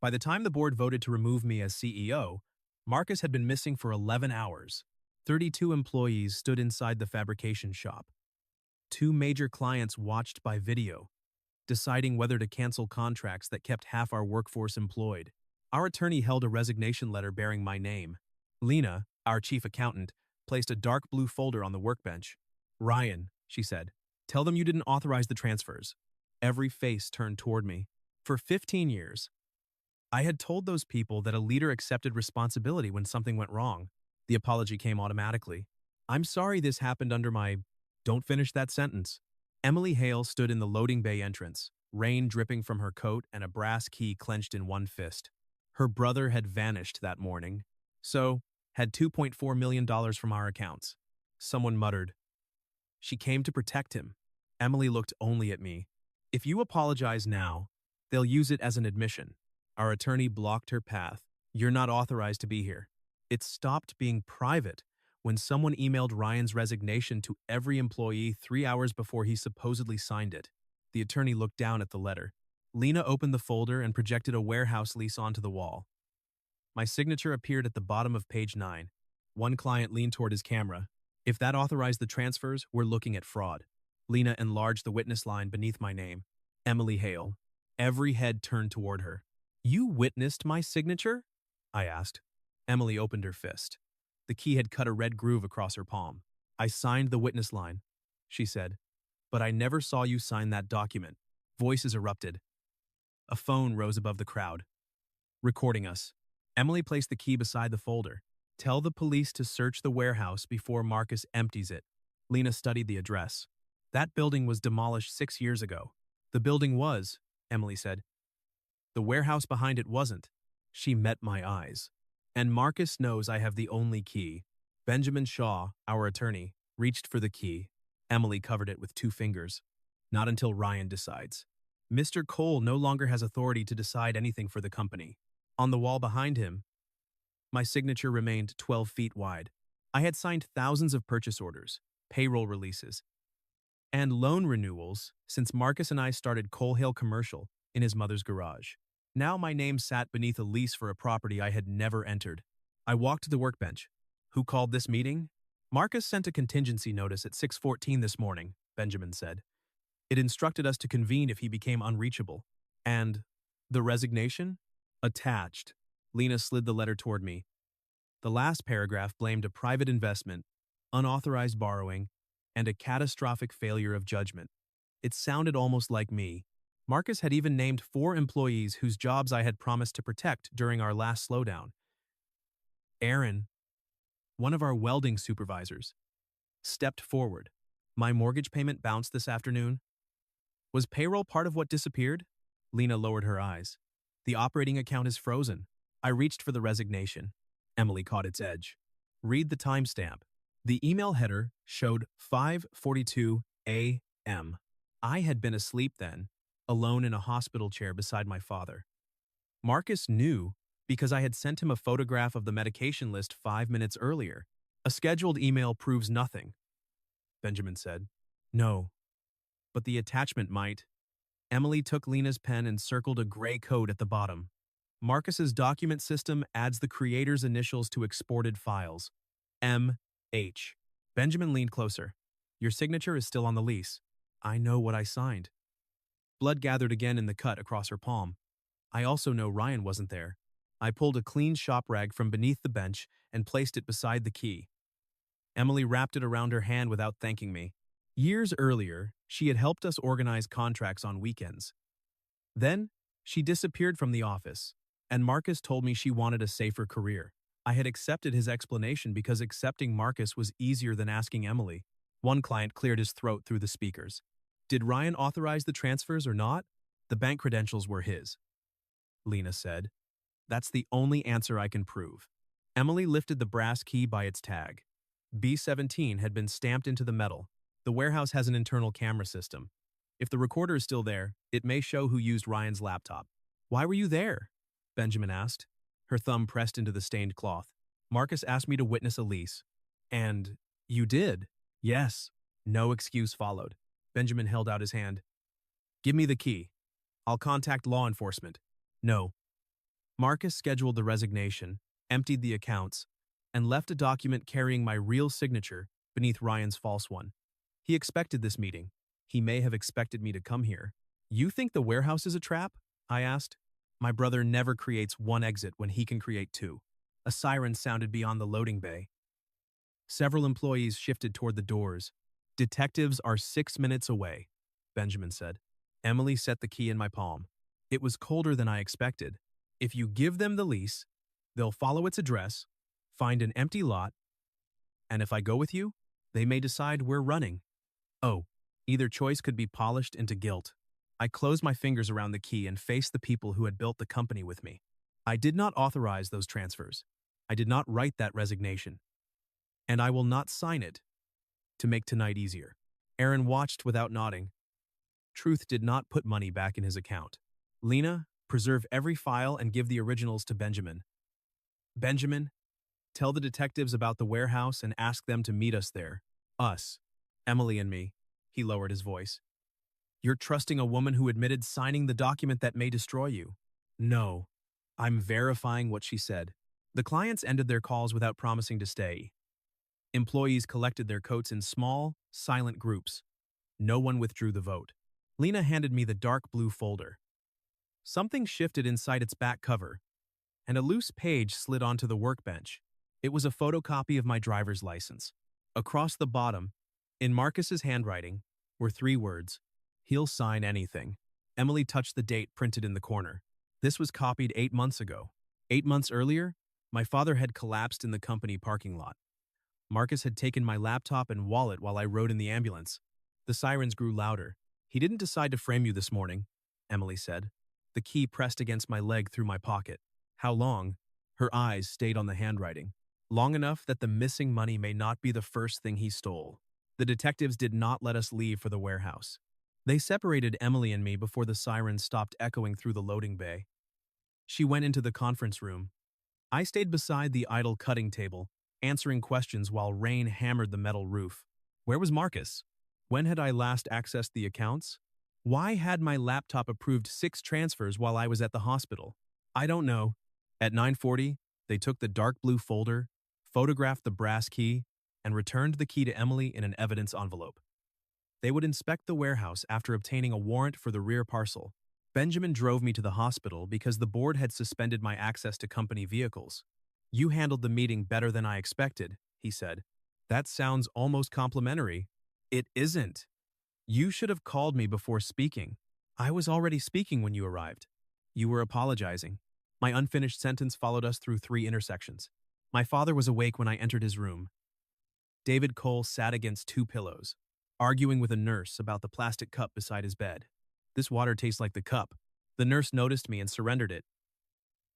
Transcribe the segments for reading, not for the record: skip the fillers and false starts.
By the time the board voted to remove me as CEO, Marcus had been missing for 11 hours. 32 employees stood inside the fabrication shop. Two major clients watched by video, deciding whether to cancel contracts that kept half our workforce employed. Our attorney held a resignation letter bearing my name. Lena, our chief accountant, placed a dark blue folder on the workbench. "Ryan," she said, "tell them you didn't authorize the transfers." Every face turned toward me. For 15 years, I had told those people that a leader accepted responsibility when something went wrong. The apology came automatically. "I'm sorry this happened under my—" Don't finish that sentence. Emily Hale stood in the loading bay entrance, rain dripping from her coat and a brass key clenched in one fist. Her brother had vanished that morning, so had $2.4 million from our accounts. Someone muttered. She came to protect him. Emily looked only at me. "If you apologize now, they'll use it as an admission." Our attorney blocked her path. "You're not authorized to be here." It stopped being private when someone emailed Ryan's resignation to every employee 3 hours before he supposedly signed it. The attorney looked down at the letter. Lena opened the folder and projected a warehouse lease onto the wall. My signature appeared at the bottom of page 9. One client leaned toward his camera. "If that authorized the transfers, we're looking at fraud." Lena enlarged the witness line beneath my name. Emily Hale. Every head turned toward her. "You witnessed my signature?" I asked. Emily opened her fist. The key had cut a red groove across her palm. "I signed the witness line," she said, "but I never saw you sign that document." Voices erupted. A phone rose above the crowd, recording us. Emily placed the key beside the folder. "Tell the police to search the warehouse before Marcus empties it." Lena studied the address. "That building was demolished 6 years ago." "The building was," Emily said. "The warehouse behind it wasn't." She met my eyes. "And Marcus knows I have the only key." Benjamin Shaw, our attorney, reached for the key. Emily covered it with 2 fingers. "Not until Ryan decides. Mr. Cole no longer has authority to decide anything for the company." On the wall behind him, my signature remained 12 feet wide. I had signed thousands of purchase orders, payroll releases, and loan renewals since Marcus and I started Cole Hill Commercial in his mother's garage. Now my name sat beneath a lease for a property I had never entered. I walked to the workbench. "Who called this meeting?" "Marcus sent a contingency notice at 6:14 this morning," Benjamin said. "It instructed us to convene if he became unreachable." "And the resignation?" "Attached." Lena slid the letter toward me. The last paragraph blamed a private investment, unauthorized borrowing, and a catastrophic failure of judgment. It sounded almost like me. Marcus had even named 4 employees whose jobs I had promised to protect during our last slowdown. Aaron, one of our welding supervisors, stepped forward. "My mortgage payment bounced this afternoon." "Was payroll part of what disappeared?" Lena lowered her eyes. "The operating account is frozen." I reached for the resignation. Emily caught its edge. "Read the timestamp." The email header showed 5:42 a.m. I had been asleep then, alone in a hospital chair beside my father. Marcus knew because I had sent him a photograph of the medication list 5 minutes earlier. "A scheduled email proves nothing," Benjamin said. "No, but the attachment might." Emily took Lena's pen and circled a gray code at the bottom. "Marcus's document system adds the creator's initials to exported files. M.H." Benjamin leaned closer. "Your signature is still on the lease." "I know what I signed." Blood gathered again in the cut across her palm. "I also know Ryan wasn't there." I pulled a clean shop rag from beneath the bench and placed it beside the key. Emily wrapped it around her hand without thanking me. Years earlier, she had helped us organize contracts on weekends. Then, she disappeared from the office, and Marcus told me she wanted a safer career. I had accepted his explanation because accepting Marcus was easier than asking Emily. One client cleared his throat through the speakers. "Did Ryan authorize the transfers or not?" "The bank credentials were his," Lena said. "That's the only answer I can prove." Emily lifted the brass key by its tag. B17 had been stamped into the metal. "The warehouse has an internal camera system. If the recorder is still there, it may show who used Ryan's laptop." "Why were you there?" Benjamin asked, her thumb pressed into the stained cloth. "Marcus asked me to witness a lease." "And you did?" "Yes." No excuse followed. Benjamin held out his hand. "Give me the key. I'll contact law enforcement." "No." Marcus scheduled the resignation, emptied the accounts, and left a document carrying my real signature beneath Ryan's false one. He expected this meeting. He may have expected me to come here. You think the warehouse is a trap? I asked. My brother never creates one exit when he can create two. A siren sounded beyond the loading bay. Several employees shifted toward the doors. Detectives are 6 minutes away, Benjamin said. Emily set the key in my palm. It was colder than I expected. If you give them the lease, they'll follow its address, find an empty lot, and if I go with you, they may decide we're running. Oh, either choice could be polished into guilt. I closed my fingers around the key and faced the people who had built the company with me. I did not authorize those transfers. I did not write that resignation. And I will not sign it to make tonight easier. Aaron watched without nodding. Truth did not put money back in his account. Lena, preserve every file and give the originals to Benjamin. Benjamin, tell the detectives about the warehouse and ask them to meet us there. Us. Emily and me. He lowered his voice. You're trusting a woman who admitted signing the document that may destroy you. No. I'm verifying what she said. The clients ended their calls without promising to stay. Employees collected their coats in small, silent groups. No one withdrew the vote. Lena handed me the dark blue folder. Something shifted inside its back cover, and a loose page slid onto the workbench. It was a photocopy of my driver's license. Across the bottom, in Marcus's handwriting, were 3 words. He'll sign anything. Emily touched the date printed in the corner. This was copied 8 months ago. 8 months earlier, my father had collapsed in the company parking lot. Marcus had taken my laptop and wallet while I rode in the ambulance. The sirens grew louder. He didn't decide to frame you this morning, Emily said. The key pressed against my leg through my pocket. How long? Her eyes stayed on the handwriting. Long enough that the missing money may not be the first thing he stole. The detectives did not let us leave for the warehouse. They separated Emily and me before the sirens stopped echoing through the loading bay. She went into the conference room. I stayed beside the idle cutting table, answering questions while rain hammered the metal roof. Where was Marcus? When had I last accessed the accounts? Why had my laptop approved 6 transfers while I was at the hospital? I don't know. At 9:40, they took the dark blue folder, photographed the brass key, and returned the key to Emily in an evidence envelope. They would inspect the warehouse after obtaining a warrant for the rear parcel. Benjamin drove me to the hospital because the board had suspended my access to company vehicles. You handled the meeting better than I expected, he said. That sounds almost complimentary. It isn't. You should have called me before speaking. I was already speaking when you arrived. You were apologizing. My unfinished sentence followed us through 3 intersections. My father was awake when I entered his room. David Cole sat against 2 pillows, arguing with a nurse about the plastic cup beside his bed. This water tastes like the cup. The nurse noticed me and surrendered it.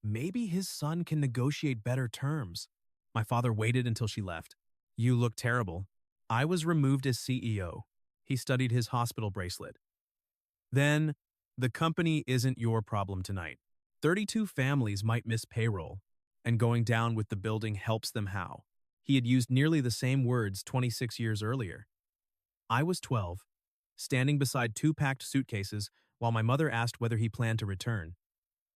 Maybe his son can negotiate better terms. My father waited until she left. You look terrible. I was removed as CEO. He studied his hospital bracelet. Then, the company isn't your problem tonight. 32 families might miss payroll, and going down with the building helps them how. He had used nearly the same words 26 years earlier. I was 12, standing beside 2 packed suitcases while my mother asked whether he planned to return.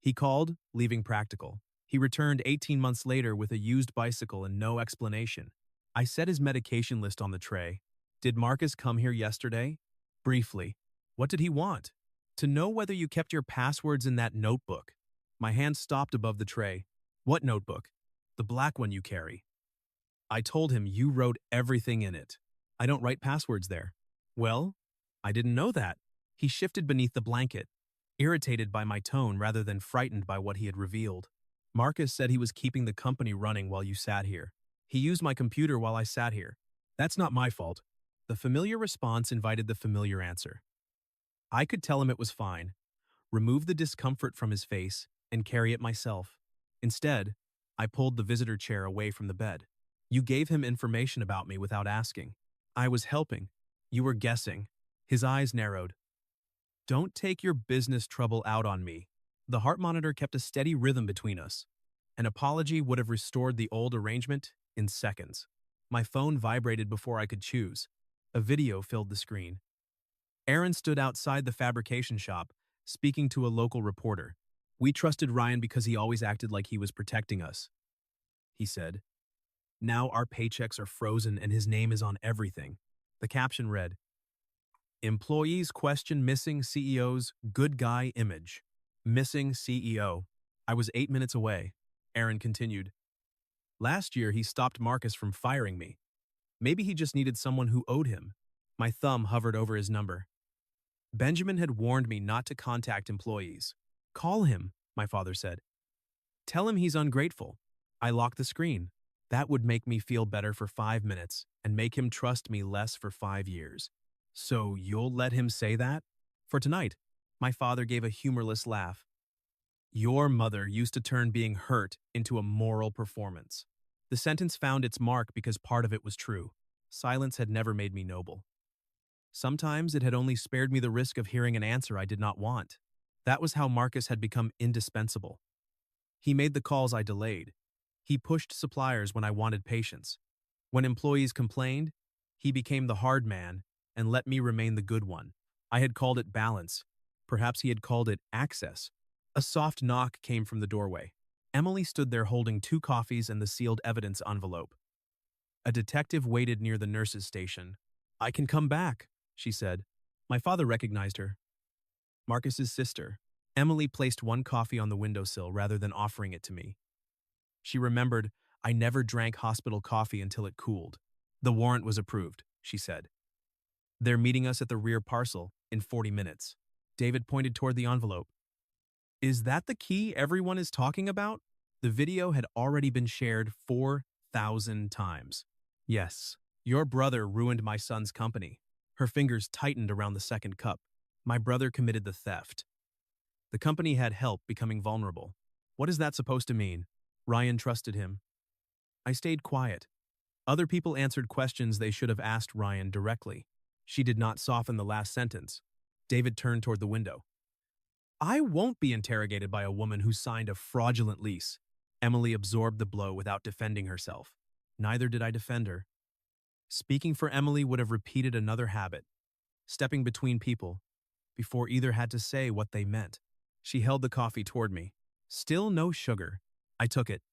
He called, leaving practical. He returned 18 months later with a used bicycle and no explanation. I set his medication list on the tray. Did Marcus come here yesterday? Briefly. What did he want? To know whether you kept your passwords in that notebook. My hand stopped above the tray. What notebook? The black one you carry. I told him you wrote everything in it. I don't write passwords there. Well, I didn't know that. He shifted beneath the blanket, irritated by my tone rather than frightened by what he had revealed. Marcus said he was keeping the company running while you sat here. He used my computer while I sat here. That's not my fault. The familiar response invited the familiar answer. I could tell him it was fine, remove the discomfort from his face, and carry it myself. Instead, I pulled the visitor chair away from the bed. You gave him information about me without asking. I was helping. You were guessing. His eyes narrowed. Don't take your business trouble out on me. The heart monitor kept a steady rhythm between us. An apology would have restored the old arrangement in seconds. My phone vibrated before I could choose. A video filled the screen. Aaron stood outside the fabrication shop, speaking to a local reporter. We trusted Ryan because he always acted like he was protecting us, he said. Now our paychecks are frozen and his name is on everything. The caption read, Employees question missing CEO's good guy image. Missing CEO. I was 8 minutes away. Aaron continued. Last year, he stopped Marcus from firing me. Maybe he just needed someone who owed him. My thumb hovered over his number. Benjamin had warned me not to contact employees. Call him, my father said. Tell him he's ungrateful. I locked the screen. That would make me feel better for 5 minutes and make him trust me less for 5 years. So you'll let him say that? For tonight, my father gave a humorless laugh. Your mother used to turn being hurt into a moral performance. The sentence found its mark because part of it was true. Silence had never made me noble. Sometimes it had only spared me the risk of hearing an answer I did not want. That was how Marcus had become indispensable. He made the calls I delayed. He pushed suppliers when I wanted patience. When employees complained, he became the hard man and let me remain the good one. I had called it balance. Perhaps he had called it access. A soft knock came from the doorway. Emily stood there holding 2 coffees and the sealed evidence envelope. A detective waited near the nurse's station. I can come back, she said. My father recognized her. Marcus's sister. Emily placed 1 coffee on the windowsill rather than offering it to me. She remembered, I never drank hospital coffee until it cooled. The warrant was approved, she said. They're meeting us at the rear parcel in 40 minutes. David pointed toward the envelope. Is that the key everyone is talking about? The video had already been shared 4,000 times. Yes, your brother ruined my son's company. Her fingers tightened around the second cup. My brother committed the theft. The company had help becoming vulnerable. What is that supposed to mean? Ryan trusted him. I stayed quiet. Other people answered questions they should have asked Ryan directly. She did not soften the last sentence. David turned toward the window. I won't be interrogated by a woman who signed a fraudulent lease. Emily absorbed the blow without defending herself. Neither did I defend her. Speaking for Emily would have repeated another habit, stepping between people, before either had to say what they meant. She held the coffee toward me. Still no sugar. I took it.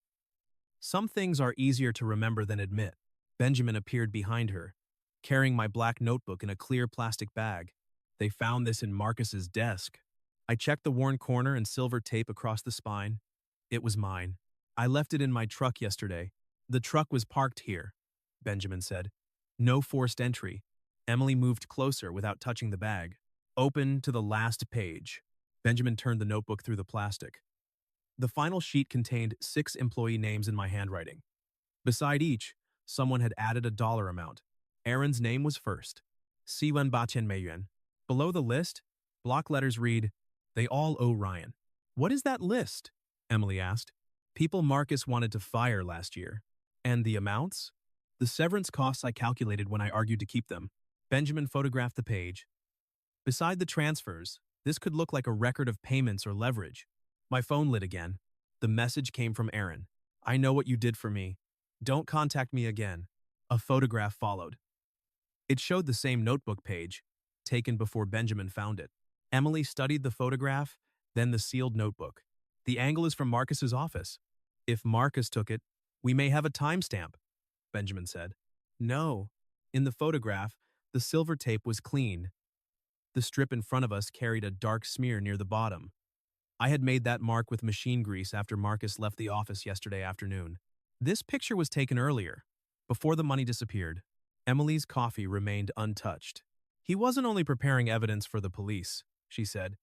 Some things are easier to remember than admit. Benjamin appeared behind her, carrying my black notebook in a clear plastic bag. They found this in Marcus's desk. I checked the worn corner and silver tape across the spine. It was mine. I left it in my truck yesterday. The truck was parked here, Benjamin said. No forced entry. Emily moved closer without touching the bag. Open to the last page. Benjamin turned the notebook through the plastic. The final sheet contained 6 employee names in my handwriting. Beside each, someone had added a dollar amount. Aaron's name was first. Siwen Bachen Meiyuan. Below the list, block letters read, They all owe Ryan. What is that list? Emily asked. People Marcus wanted to fire last year. And the amounts? The severance costs I calculated when I argued to keep them. Benjamin photographed the page. Beside the transfers, this could look like a record of payments or leverage. My phone lit again. The message came from Aaron. I know what you did for me. Don't contact me again. A photograph followed. It showed the same notebook page, taken before Benjamin found it. Emily studied the photograph, then the sealed notebook. The angle is from Marcus's office. If Marcus took it, we may have a timestamp, Benjamin said. No. In the photograph, the silver tape was clean. The strip in front of us carried a dark smear near the bottom. I had made that mark with machine grease after Marcus left the office yesterday afternoon. This picture was taken earlier, before the money disappeared. Emily's coffee remained untouched. He wasn't only preparing evidence for the police, she said.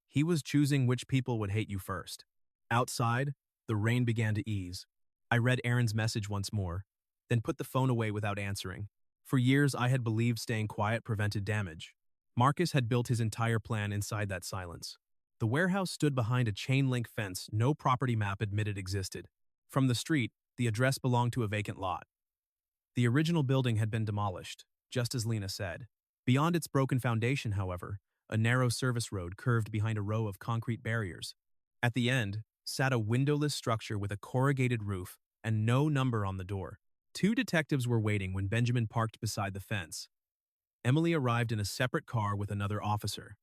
He was choosing which people would hate you first. Outside, the rain began to ease. I read Aaron's message once more, then put the phone away without answering. For years, I had believed staying quiet prevented damage. Marcus had built his entire plan inside that silence. The warehouse stood behind a chain-link fence no property map admitted existed. From the street, the address belonged to a vacant lot. The original building had been demolished, just as Lena said. Beyond its broken foundation, however, a narrow service road curved behind a row of concrete barriers. At the end sat a windowless structure with a corrugated roof and no number on the door. 2 detectives were waiting when Benjamin parked beside the fence. Emily arrived in a separate car with another officer.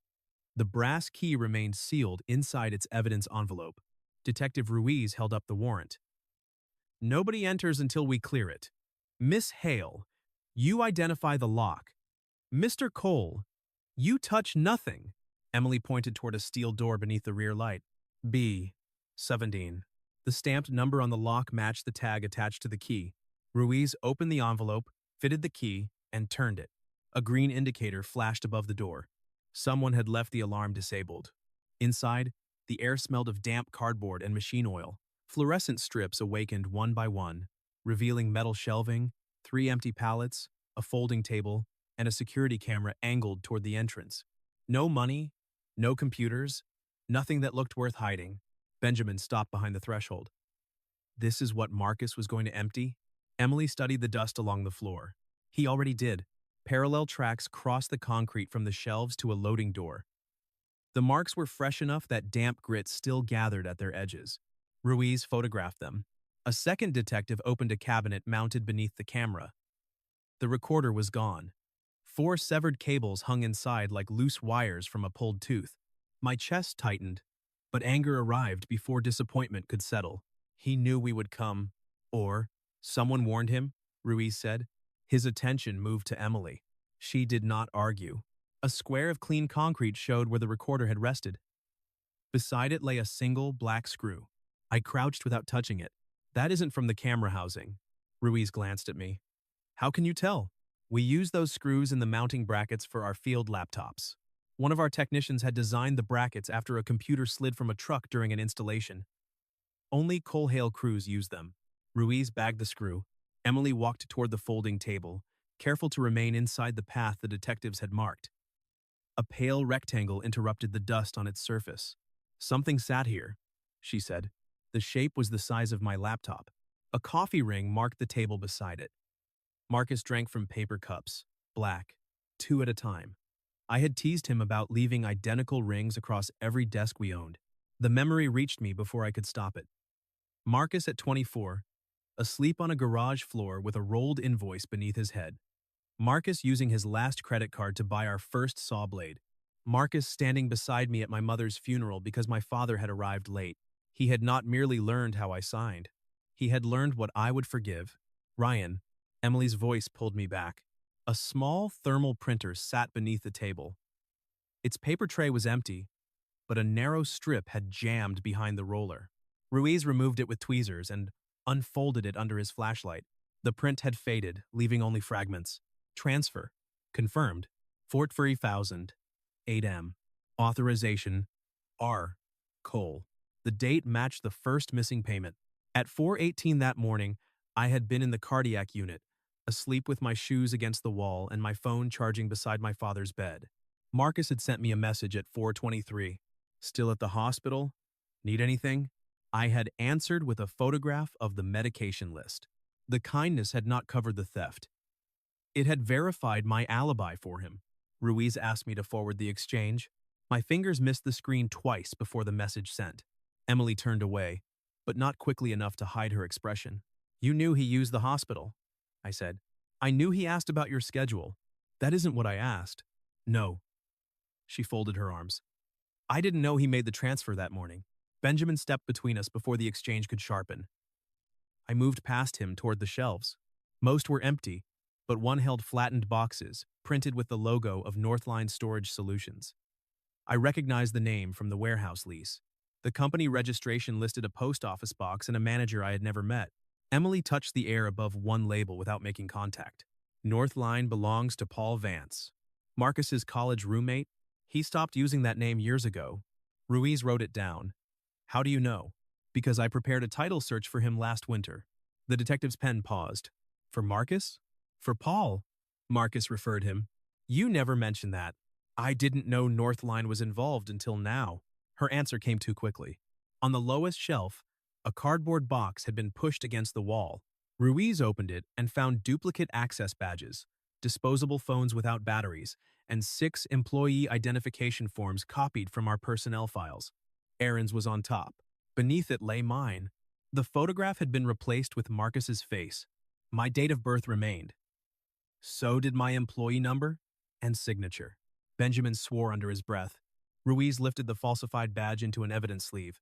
The brass key remained sealed inside its evidence envelope. Detective Ruiz held up the warrant. Nobody enters until we clear it. Miss Hale, you identify the lock. Mr. Cole, you touch nothing. Emily pointed toward a steel door beneath the rear light. B. 17. The stamped number on the lock matched the tag attached to the key. Ruiz opened the envelope, fitted the key, and turned it. A green indicator flashed above the door. Someone had left the alarm disabled. Inside, the air smelled of damp cardboard and machine oil. Fluorescent strips awakened one by one, revealing metal shelving, 3 empty pallets, a folding table, and a security camera angled toward the entrance. No money, no computers, nothing that looked worth hiding. Benjamin stopped behind the threshold. This is what Marcus was going to empty? Emily studied the dust along the floor. He already did. Parallel tracks crossed the concrete from the shelves to a loading door. The marks were fresh enough that damp grit still gathered at their edges. Ruiz photographed them. A second detective opened a cabinet mounted beneath the camera. The recorder was gone. 4 severed cables hung inside like loose wires from a pulled tooth. My chest tightened, but anger arrived before disappointment could settle. He knew we would come. Or, someone warned him, Ruiz said. His attention moved to Emily. She did not argue. A square of clean concrete showed where the recorder had rested. Beside it lay a single black screw. I crouched without touching it. That isn't from the camera housing. Ruiz glanced at me. How can you tell? We use those screws in the mounting brackets for our field laptops. One of our technicians had designed the brackets after a computer slid from a truck during an installation. Only Cole Hale crews use them. Ruiz bagged the screw. Emily walked toward the folding table, careful to remain inside the path the detectives had marked. A pale rectangle interrupted the dust on its surface. Something sat here, she said. The shape was the size of my laptop. A coffee ring marked the table beside it. Marcus drank from paper cups, black, 2 at a time. I had teased him about leaving identical rings across every desk we owned. The memory reached me before I could stop it. Marcus at 24, asleep on a garage floor with a rolled invoice beneath his head. Marcus using his last credit card to buy our first saw blade. Marcus standing beside me at my mother's funeral because my father had arrived late. He had not merely learned how I signed. He had learned what I would forgive. Ryan, Emily's voice pulled me back. A small thermal printer sat beneath the table. Its paper tray was empty, but a narrow strip had jammed behind the roller. Ruiz removed it with tweezers and unfolded it under his flashlight. The print had faded, leaving only fragments. Transfer. Confirmed. Fort 3000. 8M. Authorization. R. Cole. The date matched the first missing payment. At 4:18 that morning, I had been in the cardiac unit, asleep with my shoes against the wall and my phone charging beside my father's bed. Marcus had sent me a message at 4:23. Still at the hospital? Need anything? I had answered with a photograph of the medication list. The kindness had not covered the theft. It had verified my alibi for him. Ruiz asked me to forward the exchange. My fingers missed the screen twice before the message sent. Emily turned away, but not quickly enough to hide her expression. You knew he used the hospital, I said. I knew he asked about your schedule. That isn't what I asked. No. She folded her arms. I didn't know he made the transfer that morning. Benjamin stepped between us before the exchange could sharpen. I moved past him toward the shelves. Most were empty, but one held flattened boxes, printed with the logo of Northline Storage Solutions. I recognized the name from the warehouse lease. The company registration listed a post office box and a manager I had never met. Emily touched the air above one label without making contact. Northline belongs to Paul Vance. Marcus's college roommate? He stopped using that name years ago. Ruiz wrote it down. How do you know? Because I prepared a title search for him last winter. The detective's pen paused. For Marcus? For Paul? Marcus referred him. You never mentioned that. I didn't know Northline was involved until now. Her answer came too quickly. On the lowest shelf, a cardboard box had been pushed against the wall. Ruiz opened it and found duplicate access badges, disposable phones without batteries, and 6 employee identification forms copied from our personnel files. Aaron's was on top. Beneath it lay mine. The photograph had been replaced with Marcus's face. My date of birth remained. So did my employee number and signature. Benjamin swore under his breath. Ruiz lifted the falsified badge into an evidence sleeve.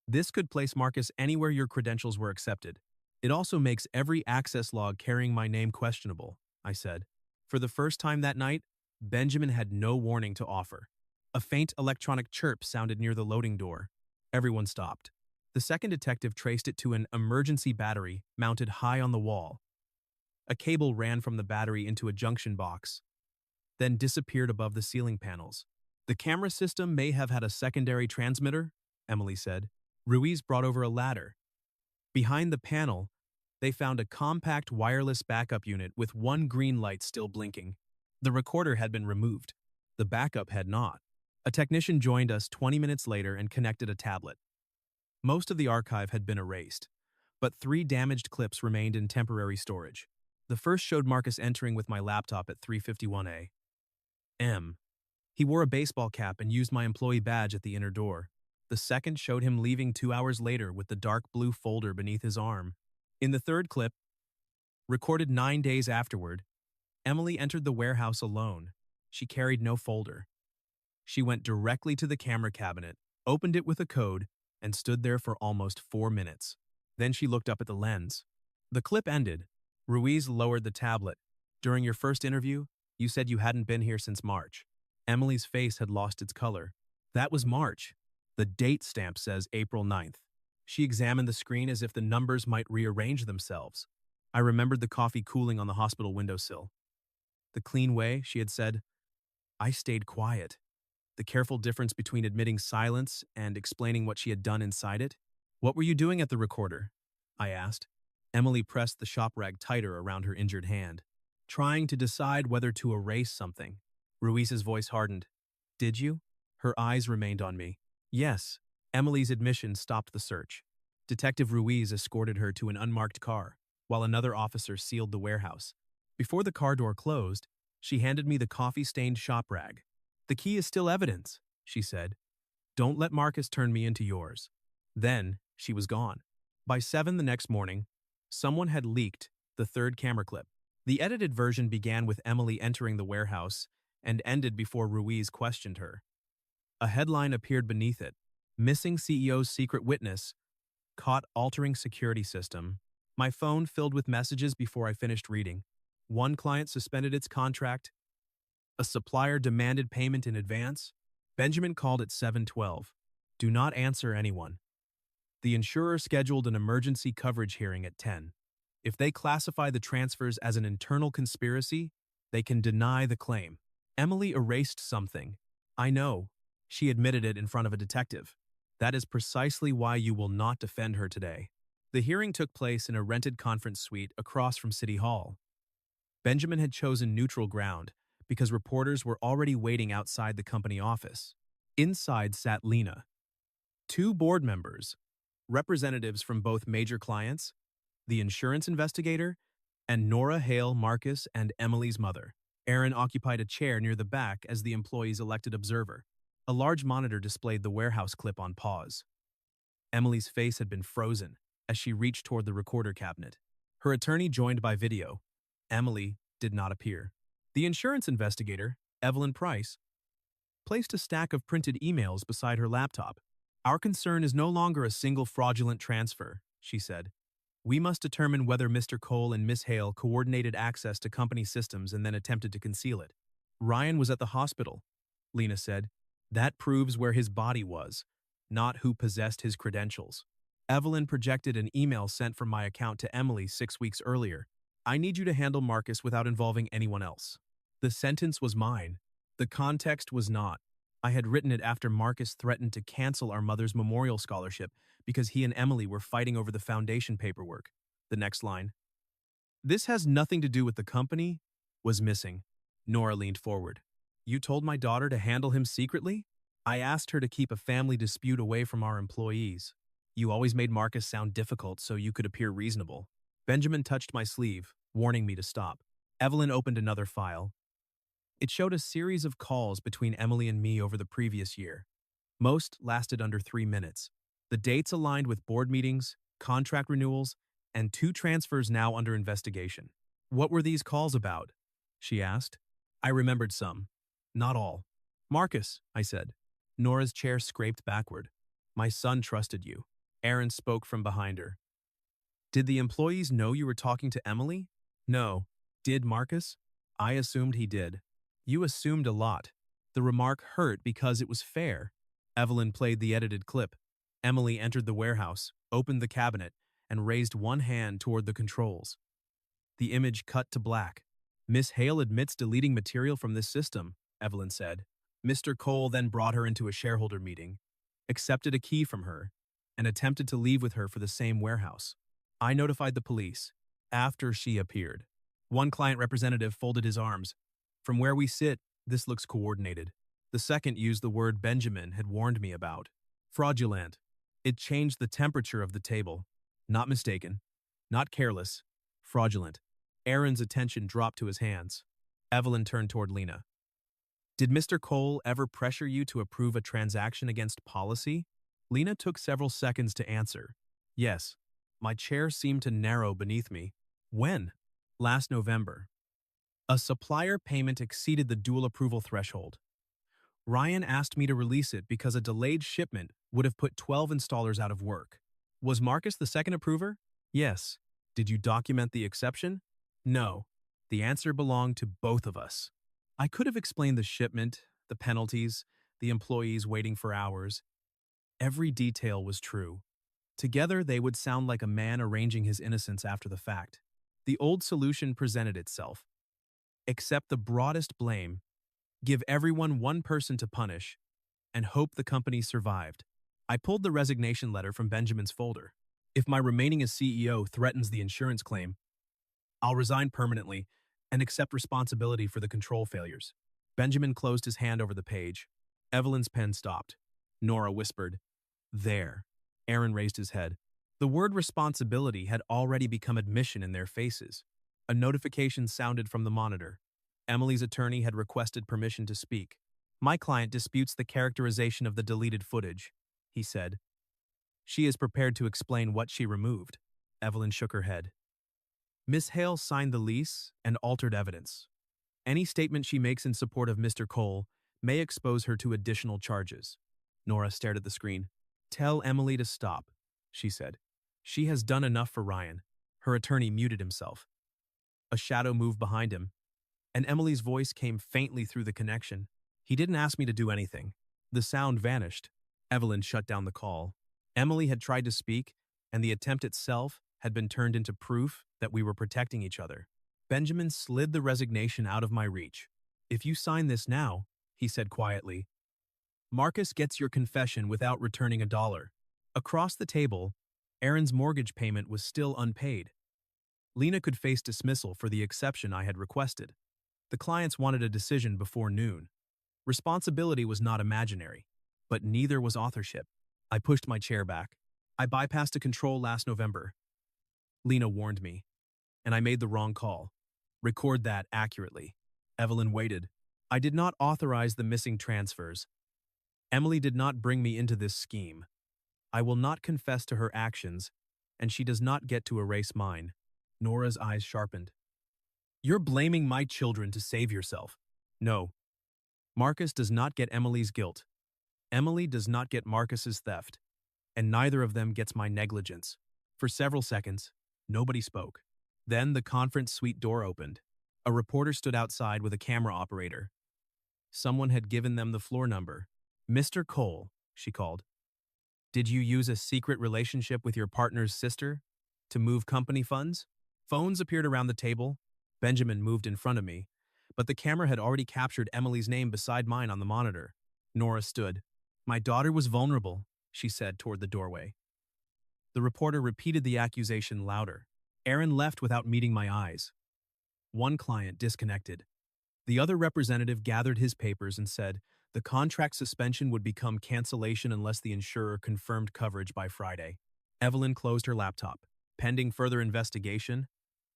This could place Marcus anywhere your credentials were accepted. It also makes every access log carrying my name questionable, I said. For the first time that night, Benjamin had no warning to offer. A faint electronic chirp sounded near the loading door. Everyone stopped. The second detective traced it to an emergency battery mounted high on the wall. A cable ran from the battery into a junction box, then disappeared above the ceiling panels. The camera system may have had a secondary transmitter, Emily said. Ruiz brought over a ladder. Behind the panel, they found a compact wireless backup unit with one green light still blinking. The recorder had been removed. The backup had not. A technician joined us 20 minutes later and connected a tablet. Most of the archive had been erased, but 3 damaged clips remained in temporary storage. The first showed Marcus entering with my laptop at 3:51 a.m. He wore a baseball cap and used my employee badge at the inner door. The second showed him leaving 2 hours later with the dark blue folder beneath his arm. In the third clip, recorded 9 days afterward, Emily entered the warehouse alone. She carried no folder. She went directly to the camera cabinet, opened it with a code, and stood there for almost 4 minutes. Then she looked up at the lens. The clip ended. Ruiz lowered the tablet. During your first interview, you said you hadn't been here since March. Emily's face had lost its color. That was March. The date stamp says April 9th. She examined the screen as if the numbers might rearrange themselves. I remembered the coffee cooling on the hospital windowsill. The clean way, she had said. I stayed quiet. The careful difference between admitting silence and explaining what she had done inside it. What were you doing at the recorder? I asked. Emily pressed the shop rag tighter around her injured hand, trying to decide whether to erase something. Ruiz's voice hardened. Did you? Her eyes remained on me. Yes. Emily's admission stopped the search. Detective Ruiz escorted her to an unmarked car, while another officer sealed the warehouse. Before the car door closed, she handed me the coffee-stained shop rag. The key is still evidence, she said. Don't let Marcus turn me into yours. Then, she was gone. By 7 the next morning, someone had leaked the third camera clip. The edited version began with Emily entering the warehouse and ended before Ruiz questioned her. A headline appeared beneath it. Missing CEO's secret witness, caught altering security system. My phone filled with messages before I finished reading. One client suspended its contract. A supplier demanded payment in advance. Benjamin called at 7:12. Do not answer anyone. The insurer scheduled an emergency coverage hearing at 10. If they classify the transfers as an internal conspiracy, they can deny the claim. Emily erased something. I know. She admitted it in front of a detective. That is precisely why you will not defend her today. The hearing took place in a rented conference suite across from City Hall. Benjamin had chosen neutral ground because reporters were already waiting outside the company office. Inside sat Lena, 2 board members, representatives from both major clients, the insurance investigator, and Nora Hale, Marcus, and Emily's mother. Aaron occupied a chair near the back as the employee's elected observer. A large monitor displayed the warehouse clip on pause. Emily's face had been frozen as she reached toward the recorder cabinet. Her attorney joined by video. Emily did not appear. The insurance investigator, Evelyn Price, placed a stack of printed emails beside her laptop. Our concern is no longer a single fraudulent transfer, she said. We must determine whether Mr. Cole and Miss Hale coordinated access to company systems and then attempted to conceal it. Ryan was at the hospital, Lena said. That proves where his body was, not who possessed his credentials. Evelyn projected an email sent from my account to Emily 6 weeks earlier. I need you to handle Marcus without involving anyone else. The sentence was mine. The context was not. I had written it after Marcus threatened to cancel our mother's memorial scholarship because he and Emily were fighting over the foundation paperwork. The next line. This has nothing to do with the company, was missing. Nora leaned forward. You told my daughter to handle him secretly? I asked her to keep a family dispute away from our employees. You always made Marcus sound difficult so you could appear reasonable. Benjamin touched my sleeve, warning me to stop. Evelyn opened another file. It showed a series of calls between Emily and me over the previous year. Most lasted under 3 minutes. The dates aligned with board meetings, contract renewals, and 2 transfers now under investigation. What were these calls about? She asked. I remembered some. Not all. Marcus, I said. Nora's chair scraped backward. My son trusted you. Aaron spoke from behind her. Did the employees know you were talking to Emily? No. Did Marcus? I assumed he did. You assumed a lot. The remark hurt because it was fair. Evelyn played the edited clip. Emily entered the warehouse, opened the cabinet, and raised one hand toward the controls. The image cut to black. Miss Hale admits deleting material from this system, Evelyn said. Mr. Cole then brought her into a shareholder meeting, accepted a key from her, and attempted to leave with her for the same warehouse. I notified the police after she appeared. One client representative folded his arms. From where we sit, this looks coordinated. The second used the word Benjamin had warned me about. Fraudulent. It changed the temperature of the table. Not mistaken. Not careless. Fraudulent. Aaron's attention dropped to his hands. Evelyn turned toward Lena. Did Mr. Cole ever pressure you to approve a transaction against policy? Lena took several seconds to answer. Yes. My chair seemed to narrow beneath me. When? Last November. A supplier payment exceeded the dual approval threshold. Ryan asked me to release it because a delayed shipment would have put 12 installers out of work. Was Marcus the second approver? Yes. Did you document the exception? No. The answer belonged to both of us. I could have explained the shipment, the penalties, the employees waiting for hours. Every detail was true. Together, they would sound like a man arranging his innocence after the fact. The old solution presented itself. Accept the broadest blame, give everyone one person to punish, and hope the company survived. I pulled the resignation letter from Benjamin's folder. If my remaining as CEO threatens the insurance claim, I'll resign permanently and accept responsibility for the control failures. Benjamin closed his hand over the page. Evelyn's pen stopped. Nora whispered, There. Aaron raised his head. The word responsibility had already become admission in their faces. A notification sounded from the monitor. Emily's attorney had requested permission to speak. My client disputes the characterization of the deleted footage, he said. She is prepared to explain what she removed. Evelyn shook her head. Miss Hale signed the lease and altered evidence. Any statement she makes in support of Mr. Cole may expose her to additional charges. Nora stared at the screen. Tell Emily to stop, she said. She has done enough for Ryan. Her attorney muted himself. A shadow moved behind him, and Emily's voice came faintly through the connection. He didn't ask me to do anything. The sound vanished. Evelyn shut down the call. Emily had tried to speak, and the attempt itself had been turned into proof that we were protecting each other. Benjamin slid the resignation out of my reach. If you sign this now, he said quietly, Marcus gets your confession without returning $1. Across the table, Aaron's mortgage payment was still unpaid. Lena could face dismissal for the exception I had requested. The clients wanted a decision before noon. Responsibility was not imaginary, but neither was authorship. I pushed my chair back. I bypassed a control last November. Lena warned me, and I made the wrong call. Record that accurately. Evelyn waited. I did not authorize the missing transfers. Emily did not bring me into this scheme. I will not confess to her actions, and she does not get to erase mine. Nora's eyes sharpened. You're blaming my children to save yourself. No. Marcus does not get Emily's guilt. Emily does not get Marcus's theft. And neither of them gets my negligence. For several seconds, nobody spoke. Then the conference suite door opened. A reporter stood outside with a camera operator. Someone had given them the floor number. Mr. Cole, she called. Did you use a secret relationship with your partner's sister to move company funds? Phones appeared around the table. Benjamin moved in front of me, but the camera had already captured Emily's name beside mine on the monitor. Nora stood. My daughter was vulnerable, she said toward the doorway. The reporter repeated the accusation louder. Aaron left without meeting my eyes. One client disconnected. The other representative gathered his papers and said the contract suspension would become cancellation unless the insurer confirmed coverage by Friday. Evelyn closed her laptop. Pending further investigation,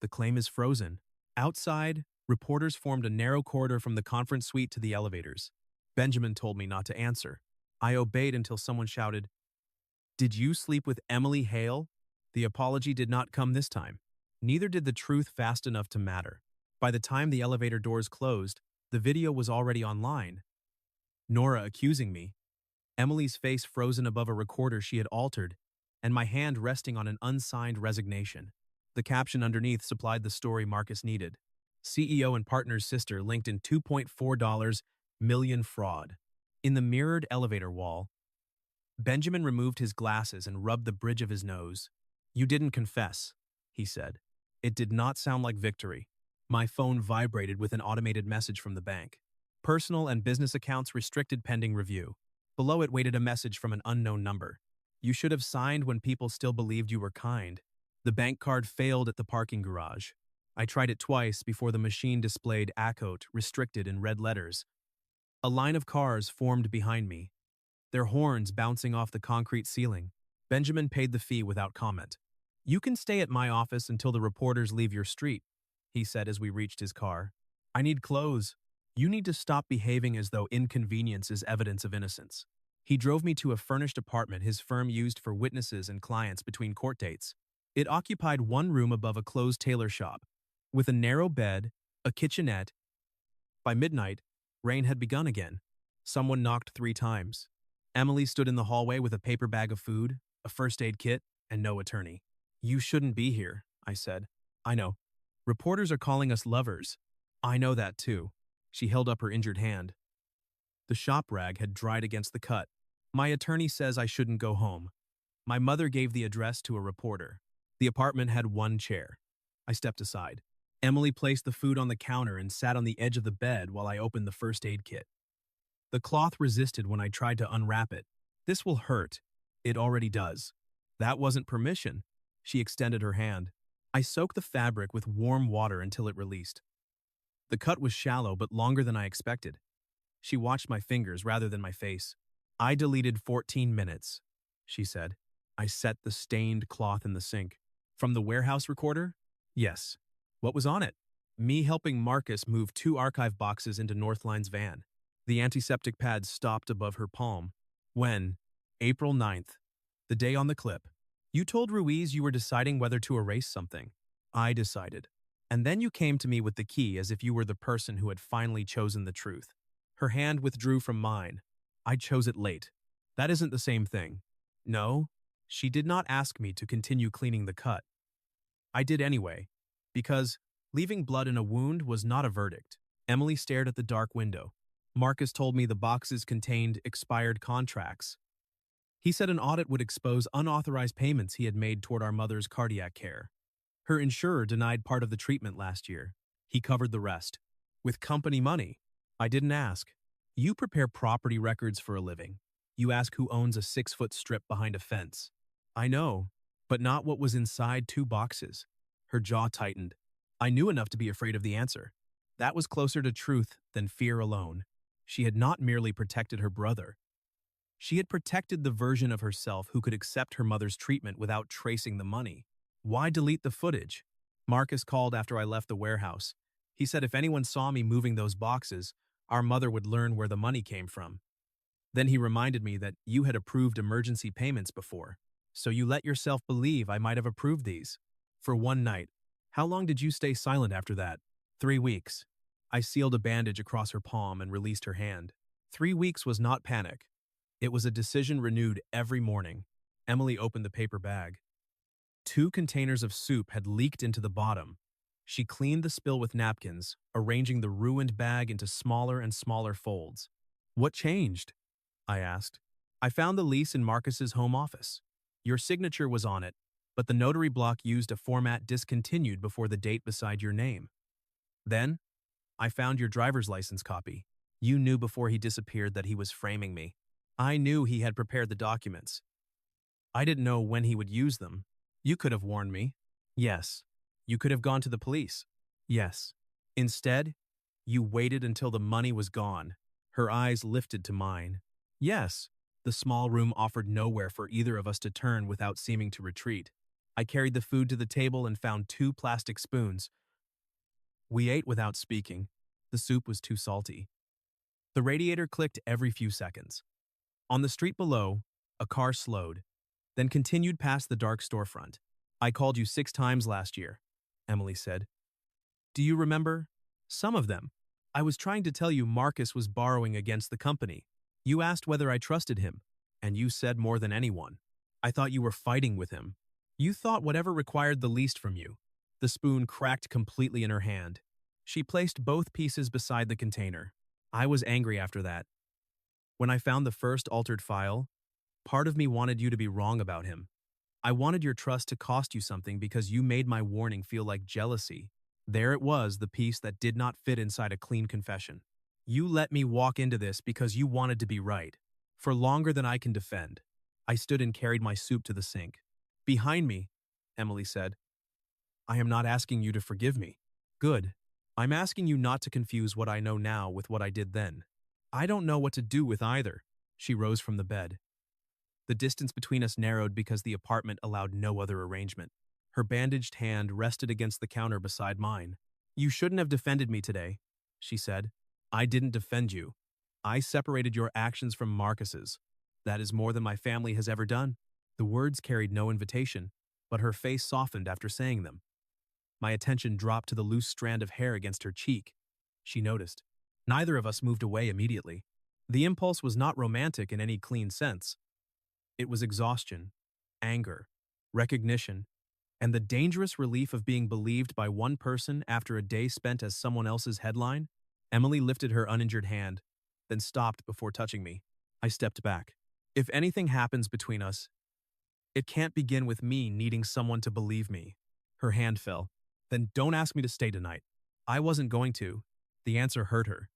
the claim is frozen. Outside, reporters formed a narrow corridor from the conference suite to the elevators. Benjamin told me not to answer. I obeyed until someone shouted, Did you sleep with Emily Hale? The apology did not come this time. Neither did the truth fast enough to matter. By the time the elevator doors closed, the video was already online. Nora accusing me. Emily's face frozen above a recorder she had altered, and my hand resting on an unsigned resignation. The caption underneath supplied the story Marcus needed. CEO and partner's sister linked in $2.4 million fraud. In the mirrored elevator wall, Benjamin removed his glasses and rubbed the bridge of his nose. "You didn't confess," he said. It did not sound like victory. My phone vibrated with an automated message from the bank. Personal and business accounts restricted pending review. Below it waited a message from an unknown number. "You should have signed when people still believed you were kind." The bank card failed at the parking garage. I tried it twice before the machine displayed ACOT restricted in red letters. A line of cars formed behind me, their horns bouncing off the concrete ceiling. Benjamin paid the fee without comment. "You can stay at my office until the reporters leave your street," he said as we reached his car. "I need clothes. You need to stop behaving as though inconvenience is evidence of innocence." He drove me to a furnished apartment his firm used for witnesses and clients between court dates. It occupied one room above a closed tailor shop, with a narrow bed, a kitchenette. By midnight, rain had begun again. Someone knocked 3 times. Emily stood in the hallway with a paper bag of food, a first aid kit, and no attorney. "You shouldn't be here," I said. "I know. Reporters are calling us lovers." "I know that too." She held up her injured hand. The shop rag had dried against the cut. "My attorney says I shouldn't go home." My mother gave the address to a reporter. The apartment had 1 chair. I stepped aside. Emily placed the food on the counter and sat on the edge of the bed while I opened the first aid kit. The cloth resisted when I tried to unwrap it. "This will hurt." "It already does." "That wasn't permission." She extended her hand. I soaked the fabric with warm water until it released. The cut was shallow but longer than I expected. She watched my fingers rather than my face. "I deleted 14 minutes," she said. I set the stained cloth in the sink. "From the warehouse recorder?" "Yes." "What was on it?" "Me helping Marcus move 2 archive boxes into Northline's van." The antiseptic pad stopped above her palm. "When?" "April 9th. The day on the clip." "You told Ruiz you were deciding whether to erase something." "I decided. And then you came to me with the key as if you were the person who had finally chosen the truth." Her hand withdrew from mine. "I chose it late." "That isn't the same thing." "No." She did not ask me to continue cleaning the cut. I did anyway, because leaving blood in a wound was not a verdict. Emily stared at the dark window. "Marcus told me the boxes contained expired contracts. He said an audit would expose unauthorized payments he had made toward our mother's cardiac care. Her insurer denied part of the treatment last year. He covered the rest. With company money." I didn't ask. "You prepare property records for a living. You ask who owns a 6-foot strip behind a fence." "I know, but not what was inside 2 boxes." Her jaw tightened. I knew enough to be afraid of the answer. That was closer to truth than fear alone. She had not merely protected her brother. She had protected the version of herself who could accept her mother's treatment without tracing the money. Why delete the footage? Marcus called after I left the warehouse. He said if anyone saw me moving those boxes, our mother would learn where the money came from. Then he reminded me that you had approved emergency payments before. "So you let yourself believe I might have approved these." "For 1 night. How long did you stay silent after that?" 3 weeks. I sealed a bandage across her palm and released her hand. 3 weeks was not panic. It was a decision renewed every morning. Emily opened the paper bag. 2 containers of soup had leaked into the bottom. She cleaned the spill with napkins, arranging the ruined bag into smaller and smaller folds. "What changed?" I asked. "I found the lease in Marcus's home office. Your signature was on it, but the notary block used a format discontinued before the date beside your name. Then, I found your driver's license copy. You knew before he disappeared that he was framing me. I knew he had prepared the documents. I didn't know when he would use them. You could have warned me." "Yes." "You could have gone to the police." "Yes." "Instead, you waited until the money was gone." Her eyes lifted to mine. "Yes." The small room offered nowhere for either of us to turn without seeming to retreat. I carried the food to the table and found 2 plastic spoons. We ate without speaking. The soup was too salty. The radiator clicked every few seconds. On the street below, a car slowed, then continued past the dark storefront. "I called you 6 times last year," Emily said. "Do you remember?" "Some of them. I was trying to tell you Marcus was borrowing against the company. You asked whether I trusted him. And you said more than anyone. I thought you were fighting with him. You thought whatever required the least from you. The spoon cracked completely in her hand. She placed both pieces beside the container. I was angry after that. When I found the first altered file, part of me wanted you to be wrong about him. I wanted your trust to cost you something because you made my warning feel like jealousy. There it was, the piece that did not fit inside a clean confession. You let me walk into this because you wanted to be right. For longer than I can defend. I stood and carried my soup to the sink. Behind me, Emily said, I am not asking you to forgive me. Good. I'm asking you not to confuse what I know now with what I did then. I don't know what to do with either. She rose from the bed. The distance between us narrowed because the apartment allowed no other arrangement. Her bandaged hand rested against the counter beside mine. You shouldn't have defended me today, she said. I didn't defend you. I separated your actions from Marcus's. That is more than my family has ever done. The words carried no invitation, but her face softened after saying them. My attention dropped to the loose strand of hair against her cheek. She noticed. Neither of us moved away immediately. The impulse was not romantic in any clean sense. It was exhaustion, anger, recognition, and the dangerous relief of being believed by one person after a day spent as someone else's headline. Emily lifted her uninjured hand, then stopped before touching me. I stepped back. If anything happens between us, it can't begin with me needing someone to believe me. Her hand fell. Then don't ask me to stay tonight. I wasn't going to. The answer hurt her.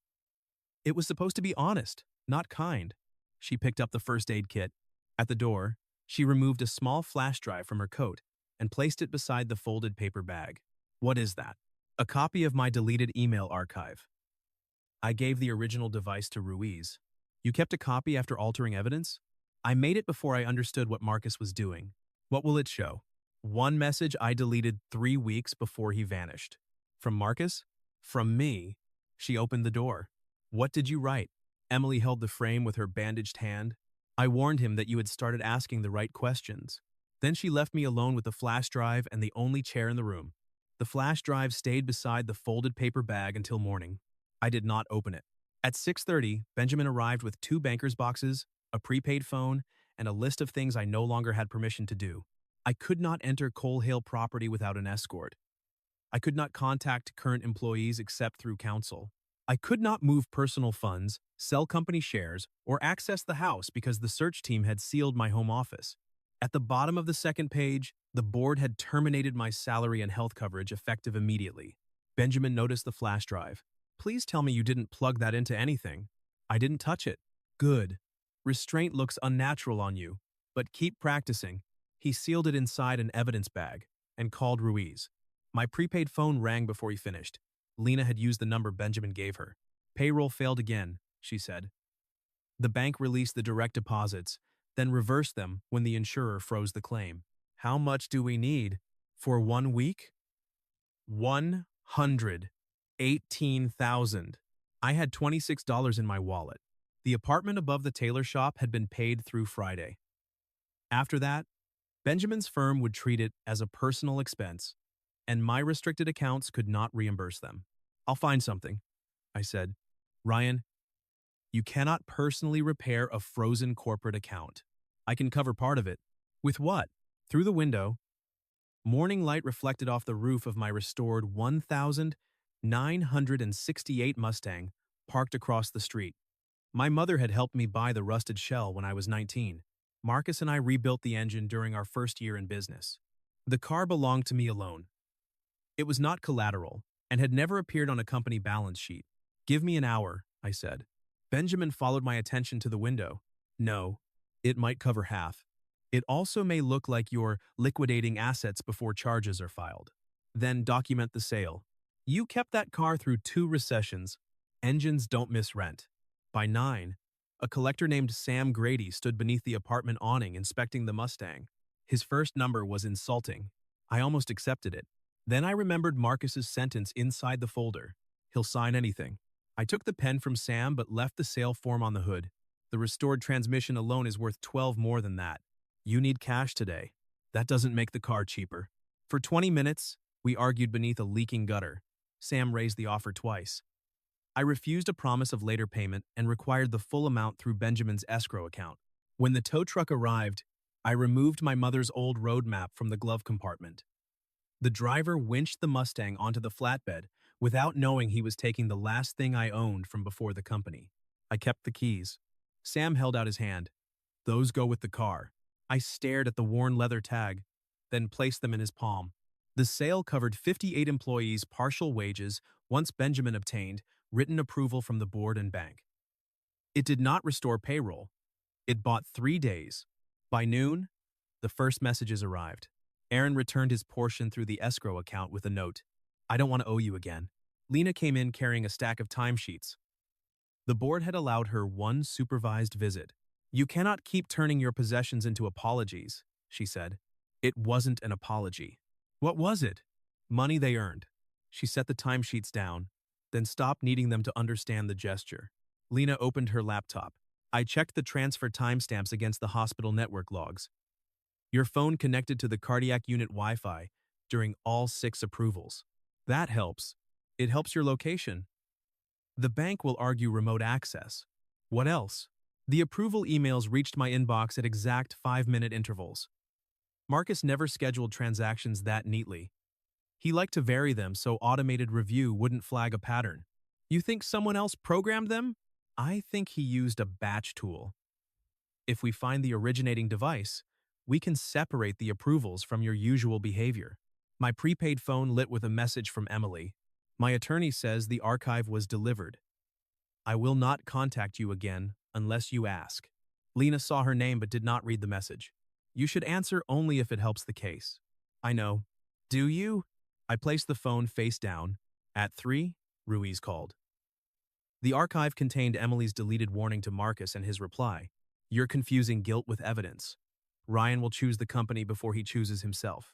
It was supposed to be honest, not kind. She picked up the first aid kit. At the door, she removed a small flash drive from her coat and placed it beside the folded paper bag. What is that? A copy of my deleted email archive. I gave the original device to Ruiz. You kept a copy after altering evidence? I made it before I understood what Marcus was doing. What will it show? One message I deleted 3 weeks before he vanished. From Marcus? From me. She opened the door. What did you write? Emily held the frame with her bandaged hand. I warned him that you had started asking the right questions. Then she left me alone with the flash drive and the only chair in the room. The flash drive stayed beside the folded paper bag until morning. I did not open it. At 6:30, Benjamin arrived with 2 banker's boxes, a prepaid phone, and a list of things I no longer had permission to do. I could not enter Coal Hill property without an escort. I could not contact current employees except through counsel. I could not move personal funds, sell company shares, or access the house because the search team had sealed my home office. At the bottom of the second page, the board had terminated my salary and health coverage effective immediately. Benjamin noticed the flash drive. Please tell me you didn't plug that into anything. I didn't touch it. Good. Restraint looks unnatural on you, but keep practicing. He sealed it inside an evidence bag and called Ruiz. My prepaid phone rang before he finished. Lena had used the number Benjamin gave her. Payroll failed again, she said. The bank released the direct deposits, then reversed them when the insurer froze the claim. How much do we need? For 1 week? 118,000. I had $26 in my wallet. The apartment above the tailor shop had been paid through Friday. After that, Benjamin's firm would treat it as a personal expense, and my restricted accounts could not reimburse them. I'll find something, I said. Ryan, you cannot personally repair a frozen corporate account. I can cover part of it. With what? Through the window. Morning light reflected off the roof of my restored 1,968 Mustang parked across the street. My mother had helped me buy the rusted shell when I was 19. Marcus and I rebuilt the engine during our first year in business. The car belonged to me alone. It was not collateral and had never appeared on a company balance sheet. Give me an hour, I said. Benjamin followed my attention to the window. No, it might cover half. It also may look like you're liquidating assets before charges are filed. Then document the sale. You kept that car through 2 recessions. Engines don't miss rent. By 9, a collector named Sam Grady stood beneath the apartment awning inspecting the Mustang. His first number was insulting. I almost accepted it. Then I remembered Marcus's sentence inside the folder. He'll sign anything. I took the pen from Sam but left the sale form on the hood. The restored transmission alone is worth 12 more than that. You need cash today. That doesn't make the car cheaper. For 20 minutes, we argued beneath a leaking gutter. Sam raised the offer twice. I refused a promise of later payment and required the full amount through Benjamin's escrow account. When the tow truck arrived, I removed my mother's old road map from the glove compartment. The driver winched the Mustang onto the flatbed without knowing he was taking the last thing I owned from before the company. I kept the keys. Sam held out his hand. Those go with the car. I stared at the worn leather tag, then placed them in his palm. The sale covered 58 employees' partial wages once Benjamin obtained written approval from the board and bank. It did not restore payroll. It bought 3 days. By noon, the first messages arrived. Aaron returned his portion through the escrow account with a note. I don't want to owe you again. Lena came in carrying a stack of timesheets. The board had allowed her one supervised visit. You cannot keep turning your possessions into apologies, she said. It wasn't an apology. What was it? Money they earned. She set the timesheets down, then stopped needing them to understand the gesture. Lena opened her laptop. I checked the transfer timestamps against the hospital network logs. Your phone connected to the cardiac unit Wi-Fi during all 6 approvals. That helps. It helps your location. The bank will argue remote access. What else? The approval emails reached my inbox at exact 5-minute intervals. Marcus never scheduled transactions that neatly. He liked to vary them so automated review wouldn't flag a pattern. You think someone else programmed them? I think he used a batch tool. If we find the originating device, we can separate the approvals from your usual behavior. My prepaid phone lit with a message from Emily. My attorney says the archive was delivered. I will not contact you again unless you ask. Lena saw her name but did not read the message. You should answer only if it helps the case. I know. Do you? I placed the phone face down. At 3, Ruiz called. The archive contained Emily's deleted warning to Marcus and his reply. You're confusing guilt with evidence. Ryan will choose the company before he chooses himself.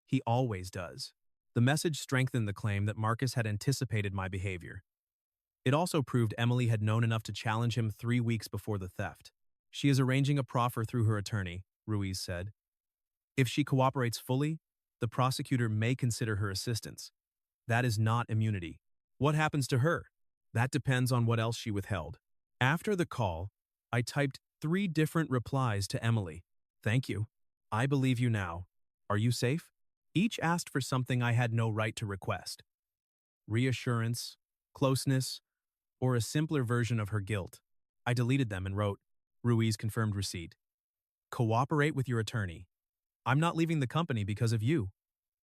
He always does. The message strengthened the claim that Marcus had anticipated my behavior. It also proved Emily had known enough to challenge him 3 weeks before the theft. She is arranging a proffer through her attorney, Ruiz said. If she cooperates fully, the prosecutor may consider her assistance. That is not immunity. What happens to her? That depends on what else she withheld. After the call, I typed 3 different replies to Emily. Thank you. I believe you now. Are you safe? Each asked for something I had no right to request. Reassurance, closeness, or a simpler version of her guilt. I deleted them and wrote, Ruiz confirmed receipt. Cooperate with your attorney. I'm not leaving the company because of you.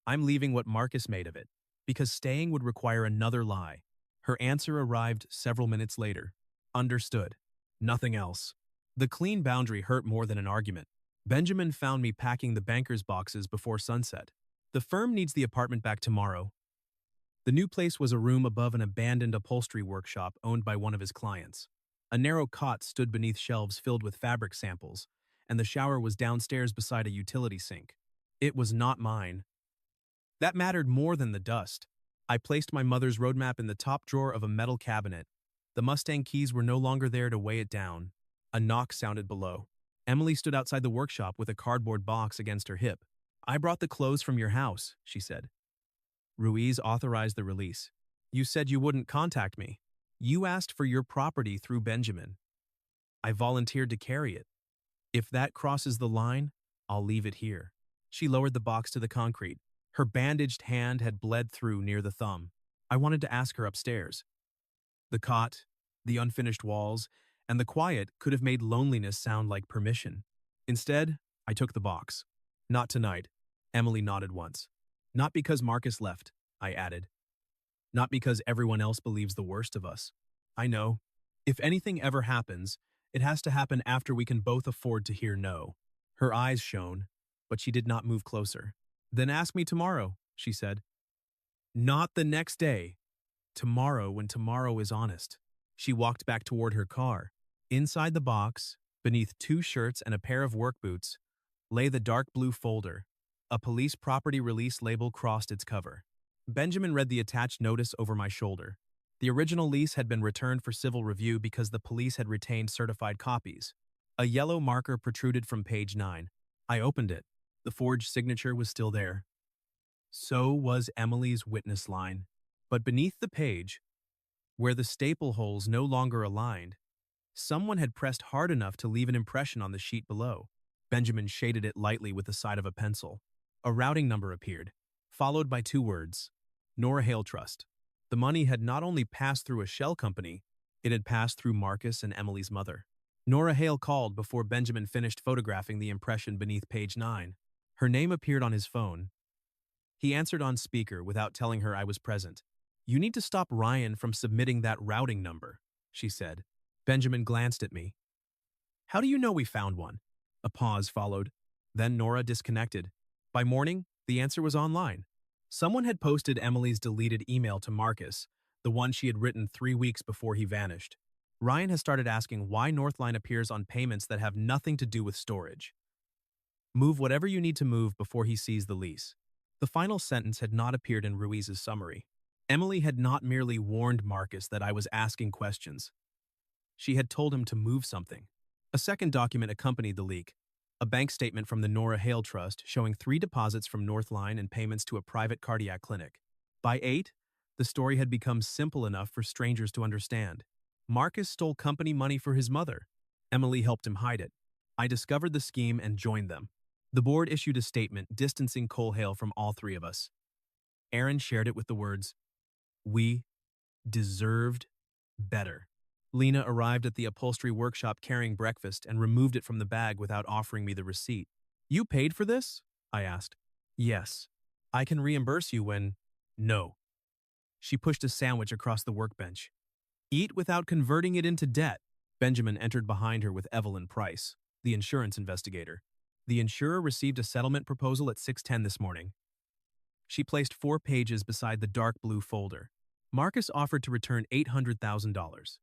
I'm leaving what Marcus made of it, because staying would require another lie. Her answer arrived several minutes later. Understood. Nothing else. The clean boundary hurt more than an argument. Benjamin found me packing the banker's boxes before sunset. The firm needs the apartment back tomorrow. The new place was a room above an abandoned upholstery workshop owned by one of his clients. A narrow cot stood beneath shelves filled with fabric samples, and the shower was downstairs beside a utility sink. It was not mine. That mattered more than the dust. I placed my mother's roadmap in the top drawer of a metal cabinet. The Mustang keys were no longer there to weigh it down. A knock sounded below. Emily stood outside the workshop with a cardboard box against her hip. I brought the clothes from your house, she said. Ruiz authorized the release. You said you wouldn't contact me. You asked for your property through Benjamin. I volunteered to carry it. If that crosses the line, I'll leave it here. She lowered the box to the concrete. Her bandaged hand had bled through near the thumb. I wanted to ask her upstairs. The cot, the unfinished walls, and the quiet could have made loneliness sound like permission. Instead, I took the box. Not tonight. Emily nodded once. Not because Marcus left, I added. Not because everyone else believes the worst of us. I know. If anything ever happens, it has to happen after we can both afford to hear no. Her eyes shone, but she did not move closer. Then ask me tomorrow, she said. Not the next day. Tomorrow when tomorrow is honest. She walked back toward her car. Inside the box, beneath 2 shirts and a pair of work boots, lay the dark blue folder. A police property release label crossed its cover. Benjamin read the attached notice over my shoulder. The original lease had been returned for civil review because the police had retained certified copies. A yellow marker protruded from page 9. I opened it. The forged signature was still there. So was Emily's witness line. But beneath the page, where the staple holes no longer aligned, Someone had pressed hard enough to leave an impression on the sheet below. Benjamin shaded it lightly with the side of a pencil. A routing number appeared, followed by 2 words: Nora Hale Trust. The money had not only passed through a shell company, it had passed through Marcus and Emily's mother. Nora Hale called before Benjamin finished photographing the impression beneath page 9. Her name appeared on his phone. He answered on speaker without telling her I was present. "You need to stop Ryan from submitting that routing number," she said. Benjamin glanced at me. "How do you know we found one?" A pause followed. Then Nora disconnected. By morning, the answer was online. Someone had posted Emily's deleted email to Marcus, the one she had written 3 weeks before he vanished. Ryan has started asking why Northline appears on payments that have nothing to do with storage. Move whatever you need to move before he sees the lease. The final sentence had not appeared in Ruiz's summary. Emily had not merely warned Marcus that I was asking questions. She had told him to move something. A second document accompanied the leak, a bank statement from the Nora Hale Trust showing 3 deposits from Northline and payments to a private cardiac clinic. By 8, the story had become simple enough for strangers to understand. Marcus stole company money for his mother. Emily helped him hide it. I discovered the scheme and joined them. The board issued a statement distancing Cole Hale from all 3 of us. Aaron shared it with the words, "We deserved better." Lena arrived at the upholstery workshop carrying breakfast and removed it from the bag without offering me the receipt. "You paid for this?" I asked. "Yes. I can reimburse you when—" "No." She pushed a sandwich across the workbench. "Eat without converting it into debt." Benjamin entered behind her with Evelyn Price, the insurance investigator. The insurer received a settlement proposal at 6:10 this morning. She placed 4 pages beside the dark blue folder. Marcus offered to return $800,000.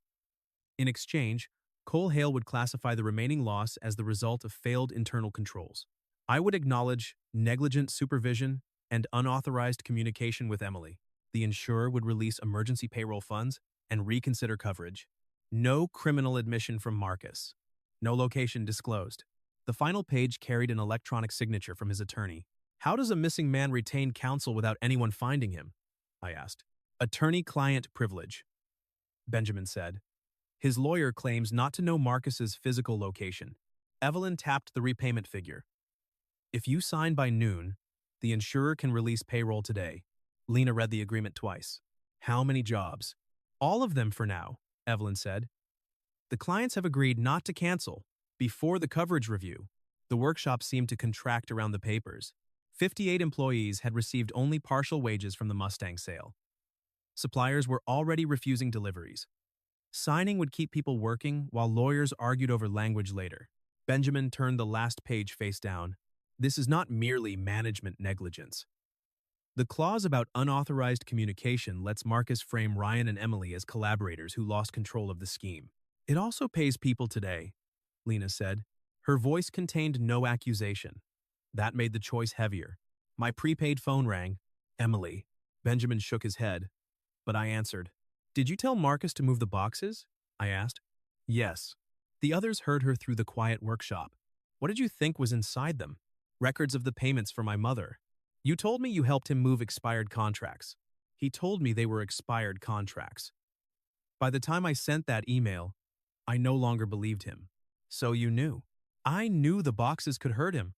In exchange, Cole Hale would classify the remaining loss as the result of failed internal controls. I would acknowledge negligent supervision and unauthorized communication with Emily. The insurer would release emergency payroll funds and reconsider coverage. No criminal admission from Marcus. No location disclosed. The final page carried an electronic signature from his attorney. "How does a missing man retain counsel without anyone finding him?" I asked. "Attorney-client privilege," Benjamin said. His lawyer claims not to know Marcus's physical location. Evelyn tapped the repayment figure. "If you sign by noon, the insurer can release payroll today." Lena read the agreement twice. "How many jobs?" "All of them for now," Evelyn said. "The clients have agreed not to cancel before the coverage review." The workshop seemed to contract around the papers. 58 employees had received only partial wages from the Mustang sale. Suppliers were already refusing deliveries. Signing would keep people working while lawyers argued over language later. Benjamin turned the last page face down. "This is not merely management negligence." The clause about unauthorized communication lets Marcus frame Ryan and Emily as collaborators who lost control of the scheme. "It also pays people today," Lena said. Her voice contained no accusation. That made the choice heavier. My prepaid phone rang. "Emily." Benjamin shook his head, but I answered. "Did you tell Marcus to move the boxes?" I asked. "Yes." The others heard her through the quiet workshop. "What did you think was inside them?" "Records of the payments for my mother." "You told me you helped him move expired contracts." "He told me they were expired contracts." By the time I sent that email, I no longer believed him. "So you knew." "I knew the boxes could hurt him.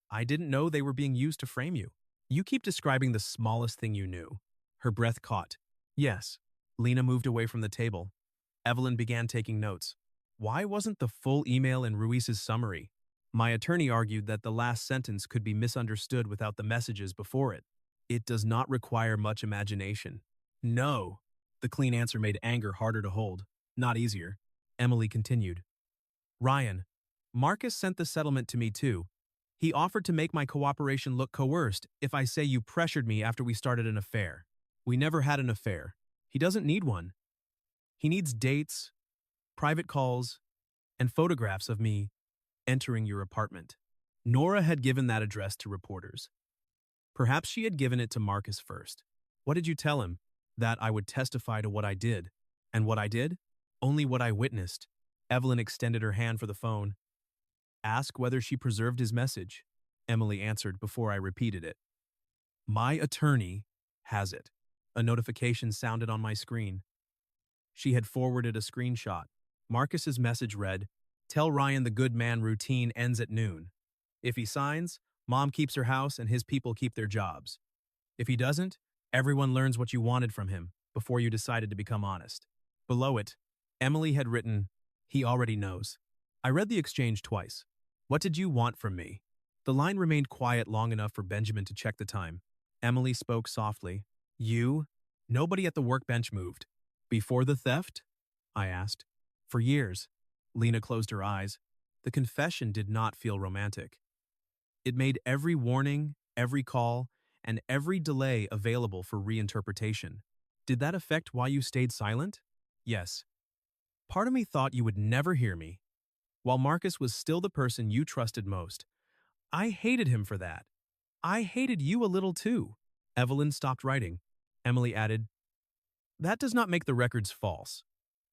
I didn't know they were being used to frame you." "You keep describing the smallest thing you knew." Her breath caught. "Yes." Lena moved away from the table. Evelyn began taking notes. Why wasn't the full email in Ruiz's summary? My attorney argued that the last sentence could be misunderstood without the messages before it. "It does not require much imagination." "No." The clean answer made anger harder to hold, not easier. Emily continued. "Ryan, Marcus sent the settlement to me too. He offered to make my cooperation look coerced if I say you pressured me after we started an affair. We never had an affair. He doesn't need one. He needs dates, private calls, and photographs of me entering your apartment." Nora had given that address to reporters. Perhaps she had given it to Marcus first. "What did you tell him?" "That I would testify to what I did." "And what I did?" "Only what I witnessed." Evelyn extended her hand for the phone. "Ask whether she preserved his message," Emily answered before I repeated it. "My attorney has it." A notification sounded on my screen. She had forwarded a screenshot. Marcus's message read, "Tell Ryan the good man routine ends at noon. If he signs, Mom keeps her house and his people keep their jobs. If he doesn't, everyone learns what you wanted from him before you decided to become honest." Below it, Emily had written, "He already knows." I read the exchange twice. "What did you want from me?" The line remained quiet long enough for Benjamin to check the time. Emily spoke softly. "You? Nobody at the workbench moved. Before the theft?" I asked. "For years." Lena closed her eyes. The confession did not feel romantic. It made every warning, every call, and every delay available for reinterpretation. "Did that affect why you stayed silent?" "Yes. Part of me thought you would never hear me. While Marcus was still the person you trusted most. I hated him for that. I hated you a little too." Evelyn stopped writing. Emily added, "That does not make the records false.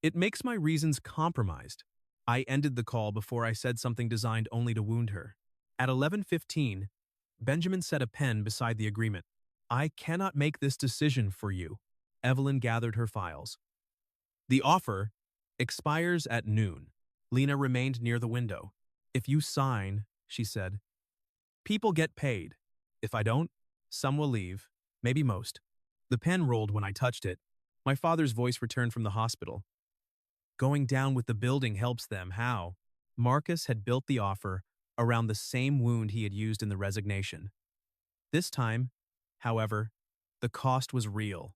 It makes my reasons compromised." I ended the call before I said something designed only to wound her. At 11:15, Benjamin set a pen beside the agreement. "I cannot make this decision for you." Evelyn gathered her files. "The offer expires at noon." Lena remained near the window. "If you sign," she said, "people get paid. If I don't, some will leave, maybe most." The pen rolled when I touched it. My father's voice returned from the hospital. "Going down with the building helps them. How?" Marcus had built the offer around the same wound he had used in the resignation. This time, however, the cost was real.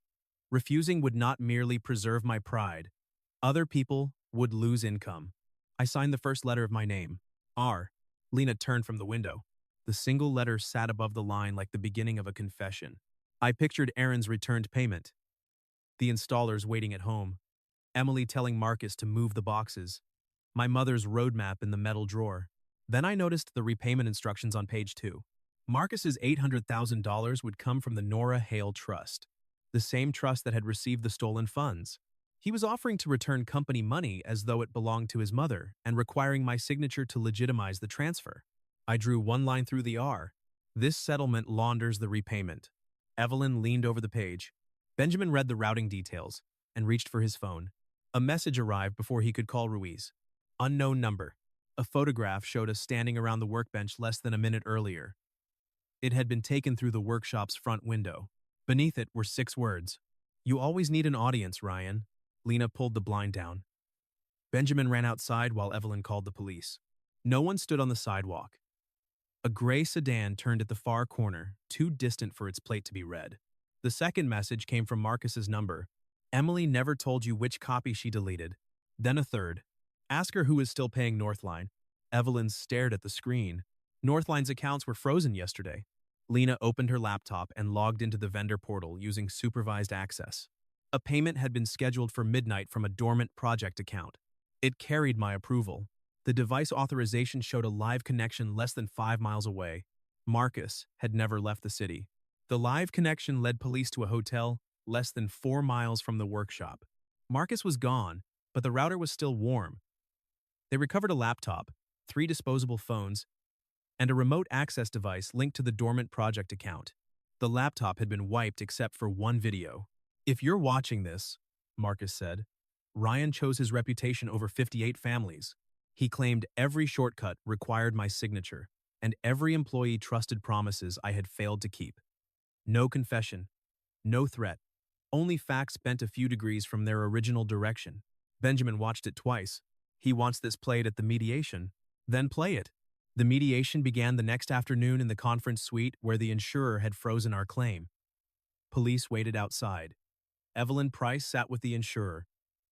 Refusing would not merely preserve my pride. Other people would lose income. I signed the first letter of my name, R. Lena turned from the window. The single letter sat above the line like the beginning of a confession. I pictured Aaron's returned payment, the installers waiting at home, Emily telling Marcus to move the boxes, my mother's roadmap in the metal drawer. Then I noticed the repayment instructions on page 2. Marcus's $800,000 would come from the Nora Hale Trust, the same trust that had received the stolen funds. He was offering to return company money as though it belonged to his mother and requiring my signature to legitimize the transfer. I drew one line through the R. This settlement launders the repayment. Evelyn leaned over the page. Benjamin read the routing details and reached for his phone. A message arrived before he could call Ruiz. Unknown number. A photograph showed us standing around the workbench less than a minute earlier. It had been taken through the workshop's front window. Beneath it were 6 words. "You always need an audience, Ryan." Lena pulled the blind down. Benjamin ran outside while Evelyn called the police. No one stood on the sidewalk. A gray sedan turned at the far corner, too distant for its plate to be read. The second message came from Marcus's number. "Emily never told you which copy she deleted." Then a third. "Ask her who is still paying Northline." Evelyn stared at the screen. Northline's accounts were frozen yesterday. Lena opened her laptop and logged into the vendor portal using supervised access. A payment had been scheduled for midnight from a dormant project account. It carried my approval. The device authorization showed a live connection less than 5 miles away. Marcus had never left the city. The live connection led police to a hotel less than 4 miles from the workshop. Marcus was gone, but the router was still warm. They recovered a laptop, 3 disposable phones, and a remote access device linked to the dormant project account. The laptop had been wiped except for one video. "If you're watching this," Marcus said, "Ryan chose his reputation over 58 families. He claimed every shortcut required my signature, and every employee trusted promises I had failed to keep. No confession, no threat, only facts bent a few degrees from their original direction." Benjamin watched it twice. "He wants this played at the mediation. Then play it." The mediation began the next afternoon in the conference suite where the insurer had frozen our claim. Police waited outside. Evelyn Price sat with the insurer.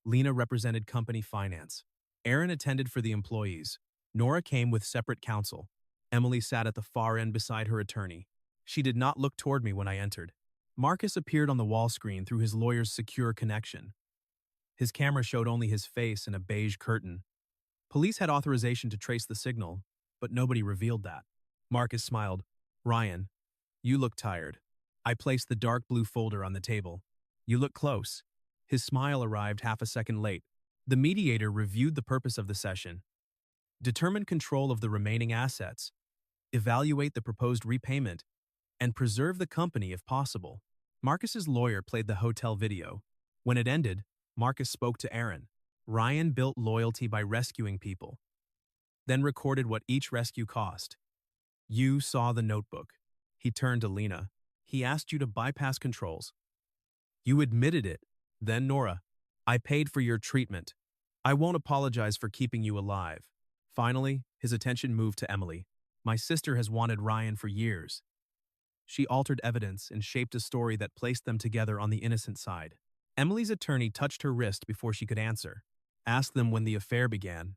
Lena represented company finance. Aaron attended for the employees. Nora came with separate counsel. Emily sat at the far end beside her attorney. She did not look toward me when I entered. Marcus appeared on the wall screen through his lawyer's secure connection. His camera showed only his face and a beige curtain. Police had authorization to trace the signal, but nobody revealed that. Marcus smiled. "Ryan, you look tired." I placed the dark blue folder on the table. "You look close." His smile arrived half a second late. The mediator reviewed the purpose of the session. Determine control of the remaining assets, evaluate the proposed repayment, and preserve the company if possible. Marcus's lawyer played the hotel video. When it ended, Marcus spoke to Aaron. Ryan built loyalty by rescuing people, then recorded what each rescue cost. You saw the notebook. He turned to Lena. He asked you to bypass controls. You admitted it. Then Nora, I paid for your treatment. I won't apologize for keeping you alive. Finally, his attention moved to Emily. My sister has wanted Ryan for years. She altered evidence and shaped a story that placed them together on the innocent side. Emily's attorney touched her wrist before she could answer. Ask them when the affair began,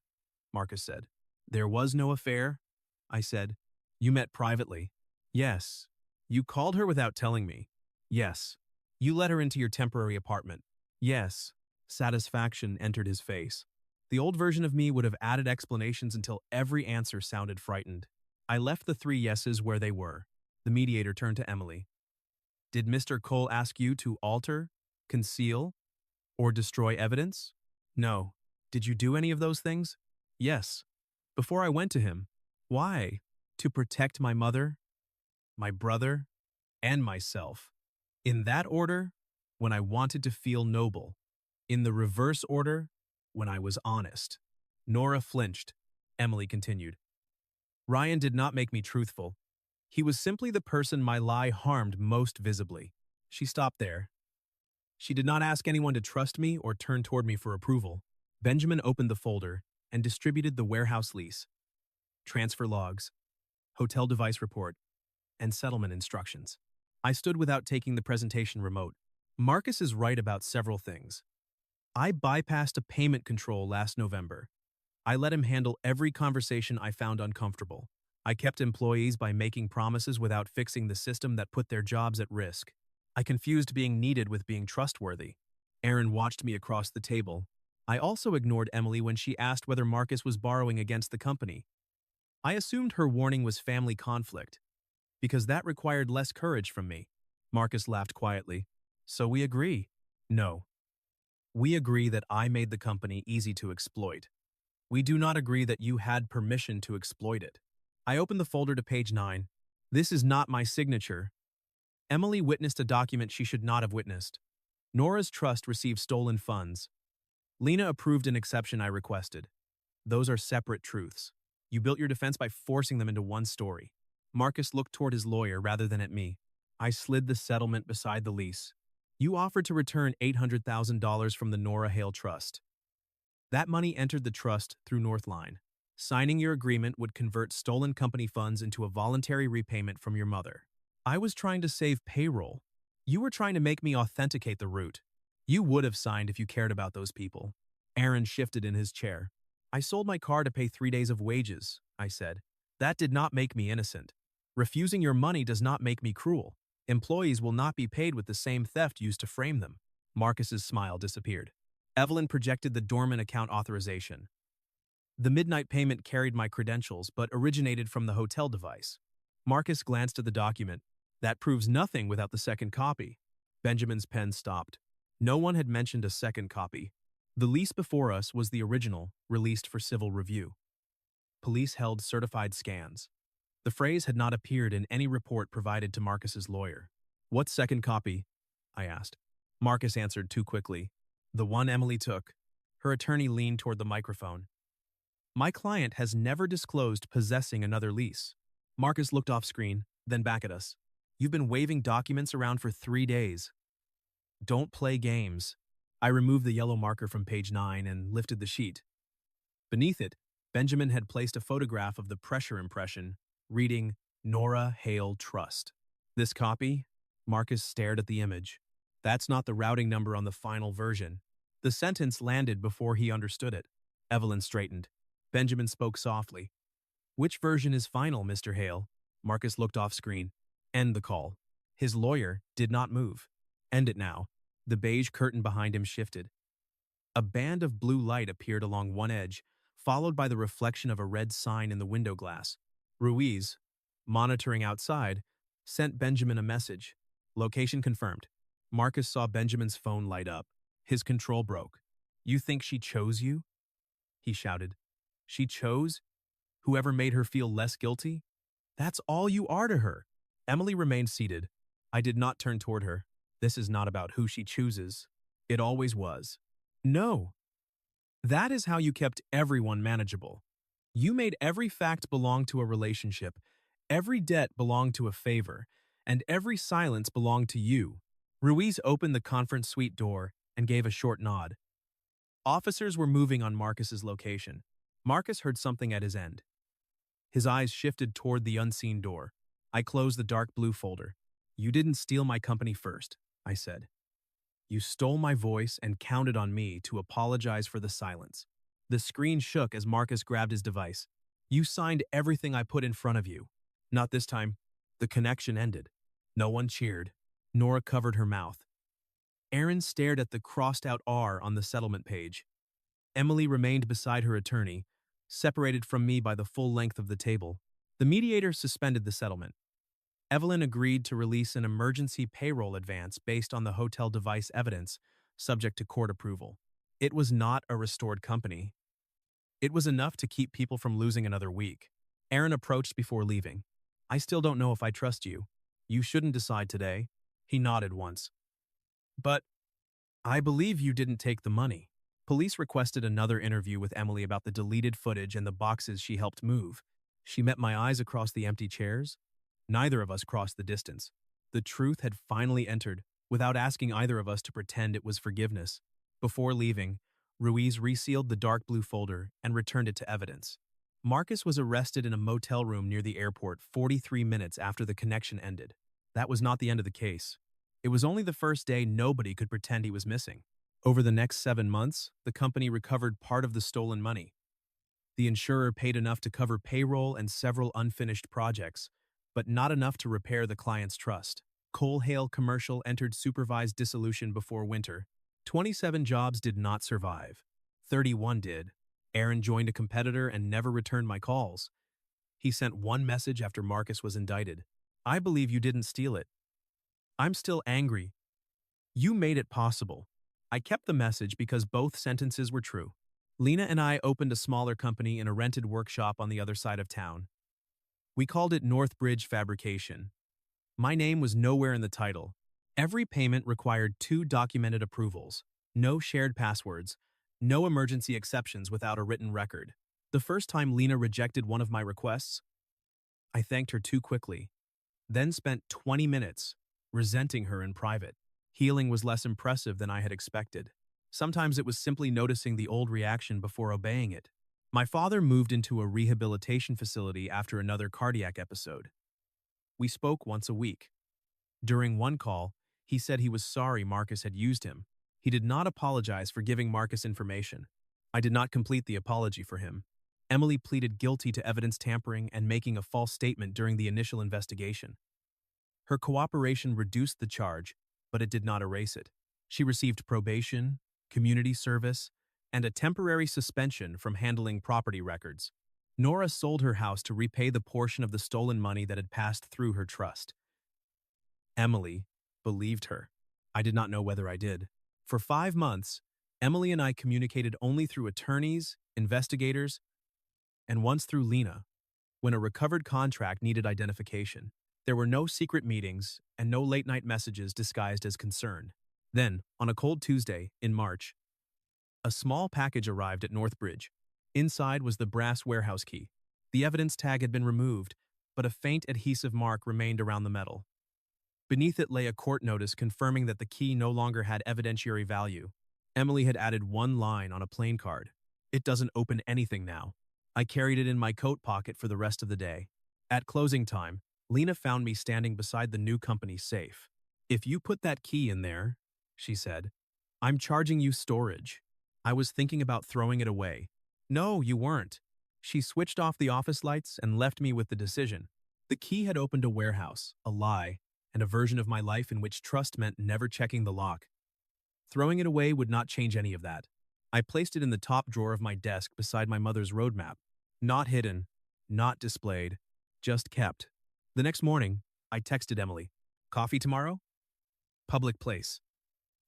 Marcus said. There was no affair, I said. You met privately. Yes. You called her without telling me. Yes. You let her into your temporary apartment. Yes. Satisfaction entered his face. The old version of me would have added explanations until every answer sounded frightened. I left the three yeses where they were. The mediator turned to Emily. Did Mr. Cole ask you to alter, conceal, or destroy evidence? No. Did you do any of those things? Yes. Before I went to him. Why? To protect my mother, my brother, and myself. In that order, when I wanted to feel noble. In the reverse order, when I was honest. Nora flinched. Emily continued. Ryan did not make me truthful. He was simply the person my lie harmed most visibly. She stopped there. She did not ask anyone to trust me or turn toward me for approval. Benjamin opened the folder and distributed the warehouse lease, transfer logs, hotel device report, and settlement instructions. I stood without taking the presentation remote. Marcus is right about several things. I bypassed a payment control last November. I let him handle every conversation I found uncomfortable. I kept employees by making promises without fixing the system that put their jobs at risk. I confused being needed with being trustworthy. Aaron watched me across the table. I also ignored Emily when she asked whether Marcus was borrowing against the company. I assumed her warning was family conflict, because that required less courage from me. Marcus laughed quietly. So we agree? No. We agree that I made the company easy to exploit. We do not agree that you had permission to exploit it. I opened the folder to page 9. This is not my signature. Emily witnessed a document she should not have witnessed. Nora's trust received stolen funds. Lena approved an exception I requested. Those are separate truths. You built your defense by forcing them into one story. Marcus looked toward his lawyer rather than at me. I slid the settlement beside the lease. You offered to return $800,000 from the Nora Hale Trust. That money entered the trust through Northline. Signing your agreement would convert stolen company funds into a voluntary repayment from your mother. I was trying to save payroll. You were trying to make me authenticate the route. You would have signed if you cared about those people. Aaron shifted in his chair. I sold my car to pay 3 days of wages, I said. That did not make me innocent. Refusing your money does not make me cruel. Employees will not be paid with the same theft used to frame them. Marcus's smile disappeared. Evelyn projected the dormant account authorization. The midnight payment carried my credentials but originated from the hotel device. Marcus glanced at the document. That proves nothing without the second copy. Benjamin's pen stopped. No one had mentioned a second copy. The lease before us was the original, released for civil review. Police held certified scans. The phrase had not appeared in any report provided to Marcus's lawyer. What second copy? I asked. Marcus answered too quickly. The one Emily took. Her attorney leaned toward the microphone. My client has never disclosed possessing another lease. Marcus looked off screen, then back at us. You've been waving documents around for 3 days. Don't play games. I removed the yellow marker from page 9 and lifted the sheet. Beneath it, Benjamin had placed a photograph of the pressure impression, reading Nora Hale Trust. This copy? Marcus stared at the image. That's not the routing number on the final version. The sentence landed before he understood it. Evelyn straightened. Benjamin spoke softly. Which version is final, Mr. Hale? Marcus looked off screen. End the call. His lawyer did not move. End it now. The beige curtain behind him shifted. A band of blue light appeared along one edge, followed by the reflection of a red sign in the window glass. Ruiz, monitoring outside, sent Benjamin a message. Location confirmed. Marcus saw Benjamin's phone light up. His control broke. You think she chose you? He shouted. She chose? Whoever made her feel less guilty? That's all you are to her. Emily remained seated. I did not turn toward her. This is not about who she chooses. It always was. No. That is how you kept everyone manageable. You made every fact belong to a relationship, every debt belong to a favor, and every silence belong to you. Ruiz opened the conference suite door and gave a short nod. Officers were moving on Marcus's location. Marcus heard something at his end. His eyes shifted toward the unseen door. I closed the dark blue folder. You didn't steal my company first, I said. You stole my voice and counted on me to apologize for the silence. The screen shook as Marcus grabbed his device. You signed everything I put in front of you. Not this time. The connection ended. No one cheered. Nora covered her mouth. Aaron stared at the crossed-out R on the settlement page. Emily remained beside her attorney, separated from me by the full length of the table. The mediator suspended the settlement. Evelyn agreed to release an emergency payroll advance based on the hotel device evidence, subject to court approval. It was not a restored company. It was enough to keep people from losing another week. Aaron approached before leaving. I still don't know if I trust you. You shouldn't decide today. He nodded once. But I believe you didn't take the money. Police requested another interview with Emily about the deleted footage and the boxes she helped move. She met my eyes across the empty chairs. Neither of us crossed the distance. The truth had finally entered, without asking either of us to pretend it was forgiveness. Before leaving, Ruiz resealed the dark blue folder and returned it to evidence. Marcus was arrested in a motel room near the airport 43 minutes after the connection ended. That was not the end of the case. It was only the first day nobody could pretend he was missing. Over the next 7 months, the company recovered part of the stolen money. The insurer paid enough to cover payroll and several unfinished projects, but not enough to repair the client's trust. Cole Hale Commercial entered supervised dissolution before winter. 27 jobs did not survive. 31 did. Aaron joined a competitor and never returned my calls. He sent one message after Marcus was indicted. I believe you didn't steal it. I'm still angry. You made it possible. I kept the message because both sentences were true. Lena and I opened a smaller company in a rented workshop on the other side of town. We called it Northbridge Fabrication. My name was nowhere in the title. Every payment required 2 documented approvals, no shared passwords, no emergency exceptions without a written record. The first time Lena rejected one of my requests, I thanked her too quickly, then spent 20 minutes resenting her in private. Healing was less impressive than I had expected. Sometimes it was simply noticing the old reaction before obeying it. My father moved into a rehabilitation facility after another cardiac episode. We spoke once a week. During one call, he said he was sorry Marcus had used him. He did not apologize for giving Marcus information. I did not complete the apology for him. Emily pleaded guilty to evidence tampering and making a false statement during the initial investigation. Her cooperation reduced the charge, but it did not erase it. She received probation, community service, and a temporary suspension from handling property records. Nora sold her house to repay the portion of the stolen money that had passed through her trust. Emily believed her. I did not know whether I did. For 5 months, Emily and I communicated only through attorneys, investigators, and once through Lena, when a recovered contract needed identification. There were no secret meetings and no late-night messages disguised as concern. Then, on a cold Tuesday in March, a small package arrived at Northbridge. Inside was the brass warehouse key. The evidence tag had been removed, but a faint adhesive mark remained around the metal. Beneath it lay a court notice confirming that the key no longer had evidentiary value. Emily had added one line on a plain card. It doesn't open anything now. I carried it in my coat pocket for the rest of the day. At closing time, Lena found me standing beside the new company's safe. If you put that key in there, she said, I'm charging you storage. I was thinking about throwing it away. No, you weren't. She switched off the office lights and left me with the decision. The key had opened a warehouse, a lie, and a version of my life in which trust meant never checking the lock. Throwing it away would not change any of that. I placed it in the top drawer of my desk beside my mother's roadmap. Not hidden, not displayed, just kept. The next morning, I texted Emily, coffee tomorrow? Public place.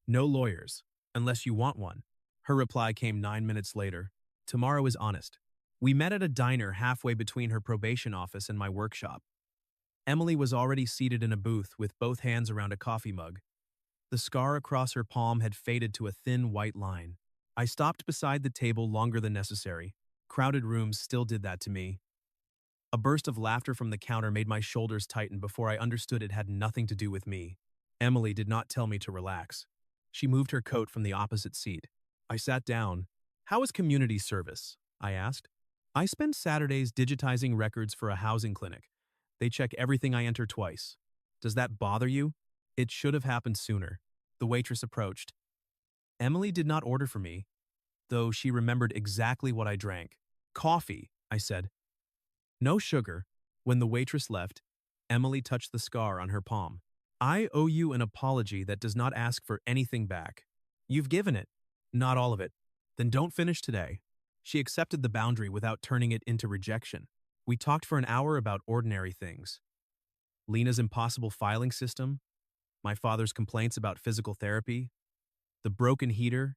No lawyers, unless you want one. Her reply came 9 minutes later. Tomorrow is honest. We met at a diner halfway between her probation office and my workshop. Emily was already seated in a booth with both hands around a coffee mug. The scar across her palm had faded to a thin white line. I stopped beside the table longer than necessary. Crowded rooms still did that to me. A burst of laughter from the counter made my shoulders tighten before I understood it had nothing to do with me. Emily did not tell me to relax. She moved her coat from the opposite seat. I sat down. "How is community service?" I asked. "I spend Saturdays digitizing records for a housing clinic. They check everything I enter twice. Does that bother you?" "It should have happened sooner." The waitress approached. Emily did not order for me, though she remembered exactly what I drank. "Coffee," I said. "No sugar." When the waitress left, Emily touched the scar on her palm. "I owe you an apology that does not ask for anything back. You've given it, not all of it. Then don't finish today." She accepted the boundary without turning it into rejection. We talked for an hour about ordinary things. Lena's impossible filing system, my father's complaints about physical therapy, the broken heater.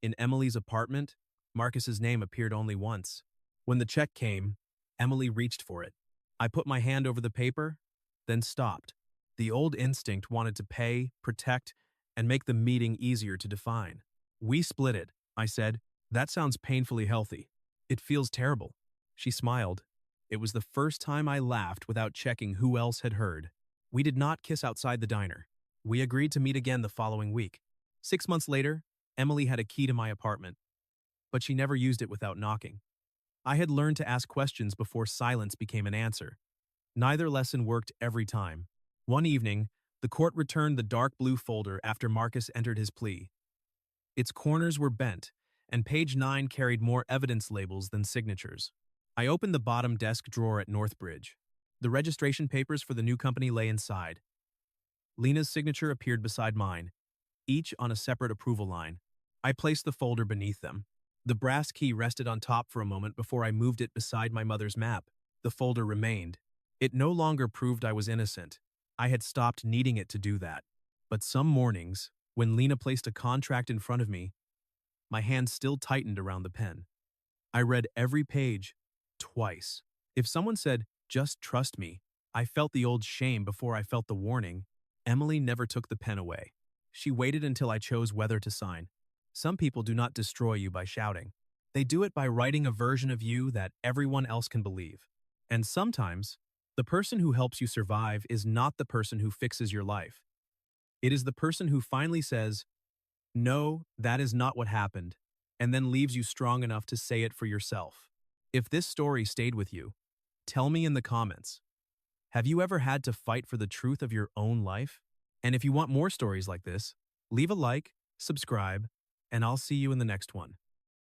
In Emily's apartment, Marcus's name appeared only once. When the check came, Emily reached for it. I put my hand over the paper, then stopped. The old instinct wanted to pay, protect, and make the meeting easier to define. "We split it," I said. "That sounds painfully healthy." "It feels terrible." She smiled. It was the first time I laughed without checking who else had heard. We did not kiss outside the diner. We agreed to meet again the following week. 6 months later, Emily had a key to my apartment, but she never used it without knocking. I had learned to ask questions before silence became an answer. Neither lesson worked every time. One evening, the court returned the dark blue folder after Marcus entered his plea. Its corners were bent, and page 9 carried more evidence labels than signatures. I opened the bottom desk drawer at Northbridge. The registration papers for the new company lay inside. Lena's signature appeared beside mine, each on a separate approval line. I placed the folder beneath them. The brass key rested on top for a moment before I moved it beside my mother's map. The folder remained. It no longer proved I was innocent. I had stopped needing it to do that. But some mornings, when Lena placed a contract in front of me, my hand still tightened around the pen. I read every page, twice. If someone said, "Just trust me," I felt the old shame before I felt the warning. Emily never took the pen away. She waited until I chose whether to sign. Some people do not destroy you by shouting. They do it by writing a version of you that everyone else can believe. And sometimes, the person who helps you survive is not the person who fixes your life. It is the person who finally says, "No, that is not what happened," and then leaves you strong enough to say it for yourself. If this story stayed with you, tell me in the comments. Have you ever had to fight for the truth of your own life? And if you want more stories like this, leave a like, subscribe, and I'll see you in the next one.